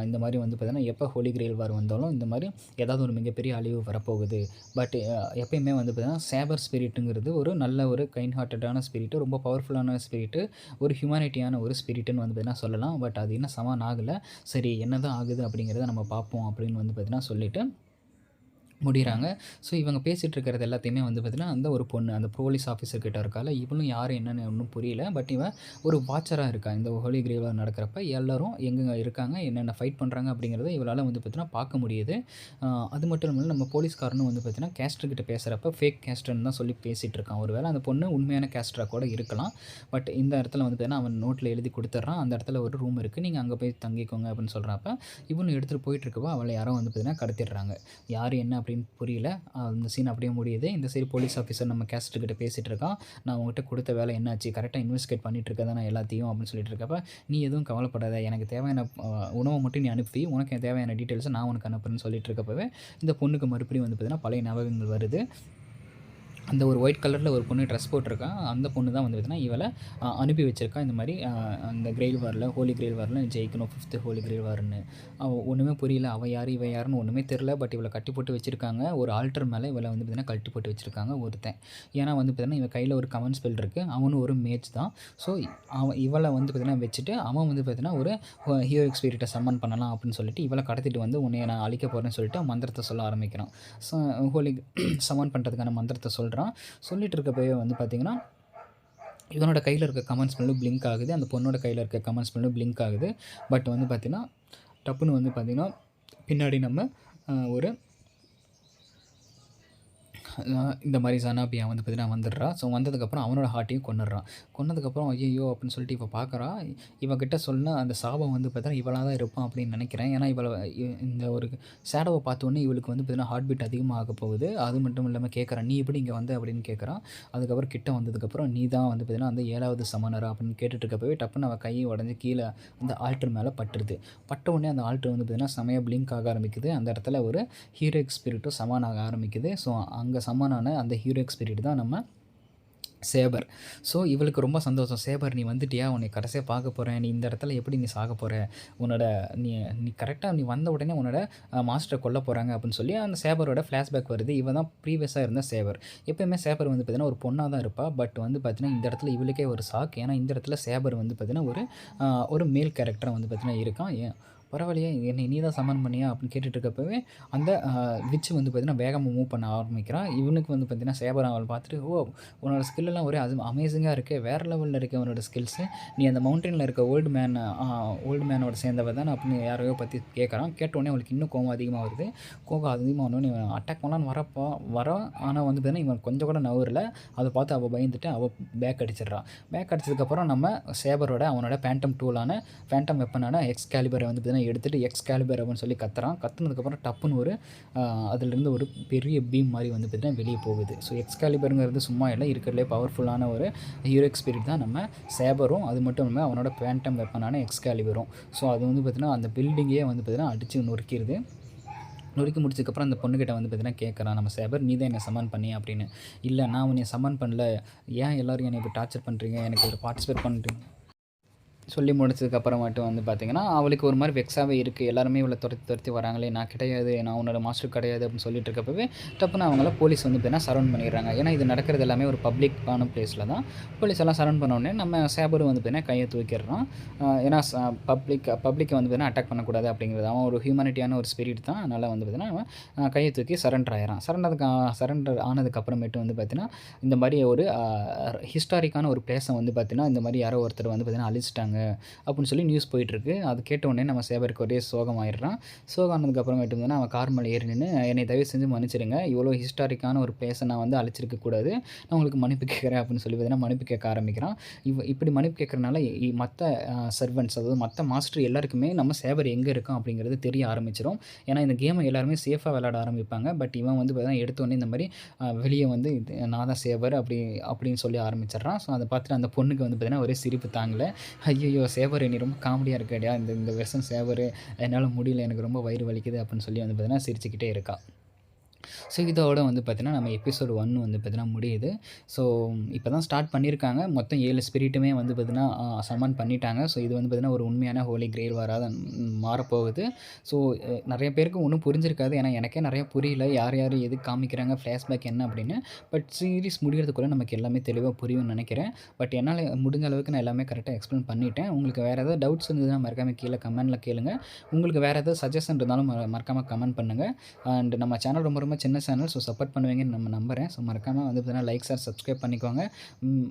இந்த மாதிரி வந்து பார்த்தீங்கன்னா எப்போ ஹோலி கிரெயில் வார் வந்தாலும் இந்த மாதிரி ஏதாவது ஒரு மிகப்பெரிய அழிவு வரப்போகுது. பட் எப்பயுமே வந்து பார்த்தீங்கன்னா சேபர் ஸ்பிரிட்டுங்கிறது ஒரு நல்ல ஒரு கைண்ட் ஹார்ட்டடான ஸ்பிரிட்டு, ரொம்ப பவர்ஃபுல்லான ஸ்பிரிட்டு, ஒரு ஹியூமனிட்டியான ஒரு ஸ்பிரிட்டுன்னு வந்து பார்த்தீங்கன்னா சொல்லலாம். பட் அது இன்னும் சமன் ஆகலை. சரி என்ன தான் ஆகுது அப்படிங்கிறத நம்ம பார்ப்போம் அப்படின்னு வந்து பார்த்தீங்கன்னா சொல்லிவிட்டு முடிகிறாங்க. ஸோ இவங்க பேசிகிட்டு இருக்கிறது எல்லாத்தையுமே வந்து பார்த்திங்கன்னா அந்த ஒரு பொண்ணு அந்த போலீஸ் ஆஃபீஸர்கிட்ட இருக்கால, இவளும் யார் என்னென்னு ஒன்றும் புரியல. பட் இவன் ஒரு வாட்சராக இருக்கா. இந்த ஹோலி கிரெயில் வார் நடக்கிறப்ப எல்லோரும் எங்கெங்கே இருக்காங்க, என்னென்ன ஃபைட் பண்ணுறாங்க அப்படிங்கிறத இவளால் வந்து பார்த்திங்கன்னா பார்க்க முடியுது. அது மட்டும் இல்லாமல் நம்ம போலீஸ்காரனும் வந்து பார்த்திங்கன்னா கேஸ்டர்கிட்ட பேசுகிறப்ப ஃபேக் கேஸ்டர்னு தான் சொல்லி பேசிகிட்டு இருக்கான். ஒரு வேளை அந்த பொண்ணு உண்மையான கேஸ்டராக கூட இருக்கலாம். பட் இந்த இடத்துல வந்து பார்த்திங்கன்னா அவன் நோட்டில் எழுதி கொடுத்துட்றான், அந்த இடத்துல ஒரு ரூம் இருக்குது, நீங்கள் அங்கே போய் தங்கிக்கோங்க அப்படின்னு சொல்கிறப்ப இவனு எடுத்துகிட்டு போயிட்டுருக்கப்போ அவளை யாரோ வந்து பார்த்திங்கன்னா கடத்திடுறாங்க. யார் என்ன அப்படின்னு புரியல. அந்த சீன் அப்படியே முடியுது. இந்த சைடு போலீஸ் ஆஃபீஸர் நம்ம கேஸ்டர்கிட்ட பேசிகிட்டு இருக்கான். நான் உங்கள்கிட்ட கொடுத்த வேலை என்னாச்சு, கரெக்டாக இன்வெஸ்டிகேட் பண்ணிட்டு இருக்கேன் நான் எல்லாத்தையும் அப்படின்னு சொல்லிட்டு இருக்கப்ப, நீ எதுவும் கவலைப்படாத, எனக்கு தேவையான உணவை மட்டும் நீ அனுப்பி உனக்கு தேவையான டீட்டெயில்ஸை நான் உனக்கு அனுப்புறேன்னு சொல்லிட்டு இருக்கப்பவே இந்த பொண்ணுக்கு மறுபடியும் வந்து பார்த்திங்கன்னா பழைய ஞாபகங்கள் வருது. அந்த ஒரு ஒயிட் கலரில் ஒரு பொண்ணு ட்ரெஸ் போட்டிருக்கா. அந்த பொண்ணு தான் வந்து பார்த்திங்கன்னா இவளை அனுப்பி வச்சுருக்கா. இந்த மாதிரி அந்த கிரெயில் வாரில் ஹோலி கிரெயில் வாரில் ஜெயிக்கணும் 5th ஹோலி கிரெயில் வார்னு. அவள் ஒன்றுமே புரியல, அவள் யார் இவன் யாருன்னு ஒன்றுமே தெரில. பட் இவளை கட்டி போட்டு வச்சுருக்காங்க. ஒரு ஆல்டர் மேலே இவளை வந்து பார்த்திங்கன்னா கட்டி போட்டு வச்சுருக்காங்க ஒருத்தன். ஏன்னா வந்து பார்த்திங்கன்னா இவன் கையில் ஒரு கமெண்ட் ஸ்பெல் இருக்குது, அவனும் ஒரு மேட்ச் தான். ஸோ இவளை வந்து பார்த்திங்கன்னா வச்சுட்டு அவன் வந்து பார்த்திங்கன்னா ஒரு ஹீரோயிக் ஸ்பிரிட்டை சம்மன் பண்ணலாம் அப்படின்னு சொல்லிட்டு இவளை கடத்திட்டு வந்து உன்னை நான் அழிக்க போகிறேன்னு சொல்லிட்டு மந்திரத்தை சொல்ல ஆரம்பிக்கிறான். ஸோ ஹோலி சம்மன் பண்ணுறதுக்கான மந்திரத்தை சொல்கிறான். சொல்லிட்டு இருக்கப்பவே வந்து பார்த்திங்கன்னா இவனோட கையில் இருக்க கமெண்ட் ஸ்மெல்லும் பிளிங்க் ஆகுது, அந்த பொண்ணோட கையில் இருக்க கமெண்ட் ஸ்மெல்லும் பிளிங்க் ஆகுது. பட் வந்து பார்த்திங்கன்னா டப்புன்னு வந்து பார்த்திங்கன்னா பின்னாடி நம்ம ஒரு இந்த மாதிரி ஜனாபியா வந்து பார்த்தீங்கன்னா வந்துடுறா. ஸோ வந்ததுக்கப்புறம் அவனோட ஹார்ட்டையும் கொன்னுடுறான். கொன்னதுக்கப்புறம் ஐய்யய்யோ! அப்படின்னு சொல்லிட்டு இவ பார்க்குறா. இவகிட்ட சொன்னா அந்த சாபம் வந்து பார்த்தீங்கன்னா இவளா தான் இருப்பான் அப்படின்னு நினைக்கிறேன். ஏன்னா இந்த ஒரு ஷேடோவ பார்த்தோனே இவளுக்கு வந்து பார்த்தீங்கன்னா ஹார்ட் பீட் அதிகமாக போகுது. அது மட்டும் இல்லாம கேட்குறா, "நீ எப்படி இங்க வந்த?" அப்படின்னு கேட்குறான். அதுக்கப்புறம் கிட்ட வந்ததுக்கப்புறம், "நீ தான் வந்து பார்த்தீங்கன்னா அந்த 7வது சமனரா?" அப்படின்னு கேட்டுட்டு இருக்கப்பவே டப்புன்னு அவ கை உடைஞ்சு கீழ அந்த ஆல்டர் மேல பட்டுருது. பட்ட உடனே அந்த ஆல்டர் வந்து பார்த்தீங்கன்னா செமையா பிளிங்க் ஆக ஆரம்பிக்குது. அந்த இடத்துல ஒரு ஹீரோயிக் ஸ்பிரிட்டும் சமான் ஆக ஆரம்பிக்குது. ஸோ அங்க சமானான அந்த ஹீரோயிக் ஸ்பிரிட் தான் நம்ம சேபர். ஸோ இவளுக்கு ரொம்ப சந்தோஷம். "சேபர் நீ வந்துட்டியா? உன்னை கடைசியா பார்க்க போறேன். நீ இந்த இடத்துல எப்படி நீ சாகப் போற? உன்னோட நீ நீ கரெக்ட்டா நீ வந்த உடனே உன்னோட மாஸ்டர கொல்லப் போறாங்க." அப்படின்னு சொல்லி அந்த சேபரோட ஃப்ளாஷ்பேக் வருது. இவ தான் ப்ரீவியஸா இருந்த சேபர். எப்பயுமே சேபர் வந்து பார்த்தீங்கன்னா, ஒரு பொண்ணா தான் இருப்பா. பட் வந்து பார்த்தீங்கன்னா, இந்த இடத்துல இவளுக்கே ஒரு ஷாக். ஏன்னா இந்த இடத்துல சேபர் வந்து பார்த்தீங்கன்னா, ஒரு மேல் கேரக்டரா வந்து பார்த்தீங்கன்னா இருக்கான். "பரவாயில்லையே! என்னை நீ தான் சம்மன் பண்ணியா?" அப்படின்னு கேட்டுட்டு இருக்கப்பவே, அந்த விட்ச் வந்து பார்த்தீங்கன்னா, வேகமா மூவ் பண்ண ஆரம்பிக்கிறான். இவனுக்கு வந்து பார்த்தீங்கன்னா, சேபர் அவள பார்த்துட்டு, "ஓ! உன்னோட ஸ்கில்லாம் ஒரே அமேசிங்கா இருக்கே! வேற லெவல்ல இருக்கே உன்னோட ஸ்கில்ஸு. நீ அந்த மவுண்டன்ல இருக்க ஓல்டு மேனோட சேர்ந்தவ தான?" அப்படின்னு யாரையோ பத்தி கேட்குறான். கேட்டவுடனே அவளுக்கு இன்னும் கோவம் அதிகமா வருது. கோவம் அதிகமானோனே இவன் அட்டாக் பண்ணலான்னு வரான். ஆனா வந்து பார்த்தீங்கன்னா, இவன் கொஞ்சம் கூட நகரல. அத பார்த்து அவ பயந்துட்டு அவ பேக் அடிச்சிடுறா. பேக் அடிச்சதுக்கப்புறம் நம்ம சேபரோட அவனோட பேண்டம் டூலான பேண்டம் வெப்பனான எக்ஸ்காலிபரை வந்து பார்த்தீங்கன்னா எடுத்துட்டு எக்ஸ்காலிபர் அப்படின்னு சொல்லி கத்துறான். கத்துனதுக்கப்புறம் டப்புன்னு அதுலேருந்து ஒரு பெரிய பீம் மாதிரி வந்து பார்த்தீங்கன்னா வெளியே போகுது. ஸோ எக்ஸ்காலிபருங்கிறது சும்மா இல்லை, இருக்கிறதுலே பவர்ஃபுல்லான ஒரு ஹீரோயிக் ஸ்பிரிட் தான் நம்ம சேபரும், அது மட்டும் இல்லாமல் அவனோட பேண்டம் வெப்பனான எக்ஸ்காலிபரும். ஸோ அது வந்து பார்த்தீங்கன்னா அந்த பில்டிங்கே வந்து பார்த்தீங்கன்னா அடித்து நொறுக்கிடுது. நொறுக்கி முடிச்சதுக்கப்புறம் அந்த பொண்ணுக்கிட்ட வந்து பார்த்தீங்கன்னா கேட்குறான் நம்ம சேபர், "நீ தான் என்னை சம்மன் பண்ணியா?" அப்படின்னு. "இல்லை, நான் உன்னைய சம்மன் பண்ணல. ஏன் எல்லாரும் என்னை இப்படி டார்ச்சர் பண்ணுறீங்க? எனக்கு ஒரு பார்ட்டிசிபேட் பண்ணுறீங்க." சொல்லி முடிச்சதுக்கப்புறமாட்டு வந்து பார்த்தீங்கன்னா, அவளுக்கு ஒரு மாரி வெக்ஸாவே இருக்குது. எல்லாருமே இவள துரத்தி துரத்தி வராங்களே! நான் கிடையாது, நான் உன்னோட மாஸ்டர் கிடையாது அப்படின்னு சொல்லிட்டு இருக்கப்பவே, டப்புன்னு அவங்கள போலீஸ் வந்து பார்த்தீங்கன்னா சரவுண்ட் பண்ணிடுறாங்க. ஏன்னா இது நடக்கிறது எல்லாமே ஒரு பப்ளிக்கான பிளேஸில தான். போலீஸ் எல்லாம் சரவுண்ட் பண்ணோனே நம்ம சேபரும் வந்து பார்த்தீங்கன்னா கைய தூக்கிடுறான். ஏன்னா பப்ளிக்க வந்து பார்த்தீங்கன்னா அட்டாக் பண்ணக்கூடாது அப்படிங்கிறது. அவன் ஒரு ஹியூமனிட்டியான ஒரு ஸ்பிரிட் தான். அதனால வந்து பார்த்தீங்கன்னா, அவன் கைய தூக்கி சரண்டர் ஆயிடுறான். சரண்டர் ஆனதுக்கப்புறமேட்டு வந்து பார்த்தீங்கன்னா, இந்த மாரி ஒரு ஹிஸ்டாரிக்கான ஒரு பிளேஸ வந்து பார்த்தீங்கன்னா, இந்த மாரி யாரோ ஒருத்தர் வந்து பார்த்தீங்கன்னா அழிச்சிட்டாங்க அப்படின்னு சொல்லி நியூஸ் போயிட்டுருக்கு. அது கேட்டவுடனே நம்ம சேவருக்கு ஒரே சோகமாயிடுறான். சோகம் ஆனதுக்கப்புறமேட்டு வந்து அவன் கார் மேல ஏறி நின்னு, "என்னை தயவு செஞ்சு மன்னிச்சிடுங்க. இவ்வளோ ஹிஸ்டாரிக்கான ஒரு பிளேஸ நான் வந்து அழிச்சிருக்க கூடாது. நான் உங்களுக்கு மன்னிப்பு கேட்குறேன்." அப்படின்னு சொல்லி பார்த்தீங்கன்னா மன்னிப்பு கேட்க ஆரம்பிக்கிறான். இப்படி மன்னிப்பு கேட்கறனால மத்த சர்வன்ட்ஸ், அதாவது மத்த மாஸ்டர் எல்லாருக்குமே நம்ம சேவர் எங்க இருக்கான் அப்படிங்கிறது தெரிய ஆரம்பிச்சிரும். ஏன்னா இந்த கேம எல்லாருமே சேஃபா விளையாட ஆரம்பிப்பாங்க. பட் இவன் வந்து பார்த்தீங்கன்னா எடுத்தோனே இந்த மாரி வெளிய வந்து நான் தான் சேவர் அப்படின்னு சொல்லி ஆரம்பிச்சிடுறான். ஸோ அத பார்த்துட்டு அந்த பொண்ணுக்கு வந்து பார்த்தீங்கன்னா ஒரே சிரிப்பு தாங்கல. "ஐயய்யோ! சேவரு நீ ரொம்ப காமெடியா இருக்கேடா. இந்த இந்த வெர்ஷன் சேவரு என்னால முடியல. எனக்கு ரொம்ப வயிறு வலிக்குது." அப்படின்னு சொல்லி வந்து பார்த்தீங்கன்னா சிரிச்சுக்கிட்டே இருக்கா. ஸோ இதோட வந்து பார்த்தீங்கன்னா, நம்ம எபிசோட் 1 வந்து பார்த்தீங்கன்னா முடியுது. ஸோ இப்போ தான் ஸ்டார்ட் பண்ணியிருக்காங்க. மொத்தம் 7 ஸ்பிரிட்டுமே வந்து பார்த்தீங்கன்னா சம்மன் பண்ணிட்டாங்க. ஸோ இது வந்து பார்த்தீங்கன்னா, ஒரு உண்மையான ஹோலி கிரெயில் வாரா தான் மாறப்போகுது. ஸோ நெறைய பேருக்கு ஒண்ணும் புரிஞ்சிருக்காது. ஏன்னா எனக்கே நெறைய புரியல. யார் யார் எதுக்கு காமிக்கிறாங்க, ஃப்ளாஷ்பேக் என்ன அப்படின்னு. பட் சீரிஸ் முடியறதுக்குள்ள நமக்கு எல்லாமே தெளிவா புரியும்னு நெனைக்கிறேன். பட் என்னால முடிஞ்ச அளவுக்கு நான் எல்லாமே கரெக்ட்டா எக்ஸ்ப்ளைன் பண்ணிட்டேன். உங்களுக்கு வேற ஏதாவது டவுட்ஸ் இருந்ததுன்னா மறக்காம கீழ கமெண்ட்ல கேளுங்க. உங்களுக்கு வேற ஏதாவது சஜஷன் இருந்தாலும் மறக்காம கமெண்ட் பண்ணுங்க. அண்ட் நம்ம சேனல் ரொம்ப ரொம்ப சின்ன சேனல். ஸோ சப்போர்ட் பண்ணுவீங்கன்னு நம்ம நம்புறேன். ஸோ மறக்காம வந்து பார்த்தீங்கன்னா லைக், ஷேர், சப்ஸ்கிரைப் பண்ணிக்கோங்க.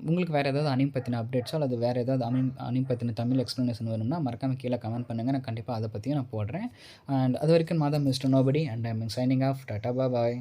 உங்களுக்கு வேறு ஏதாவது அனிம் பத்தின அப்டேட்ஸோ அல்லது வேறு ஏதாவது அனிம் பத்தின தமிழ் எக்ஸ்ப்ளனேஷன் வேணும்னா மறக்காம கீழ கமெண்ட் பண்ணுங்க. நான் கண்டிப்பா அத பத்தியும் நான் போடுறேன். அண்ட் அதுவரைக்கும் நான் தான் mister nobody and I am signing off. Tata bye.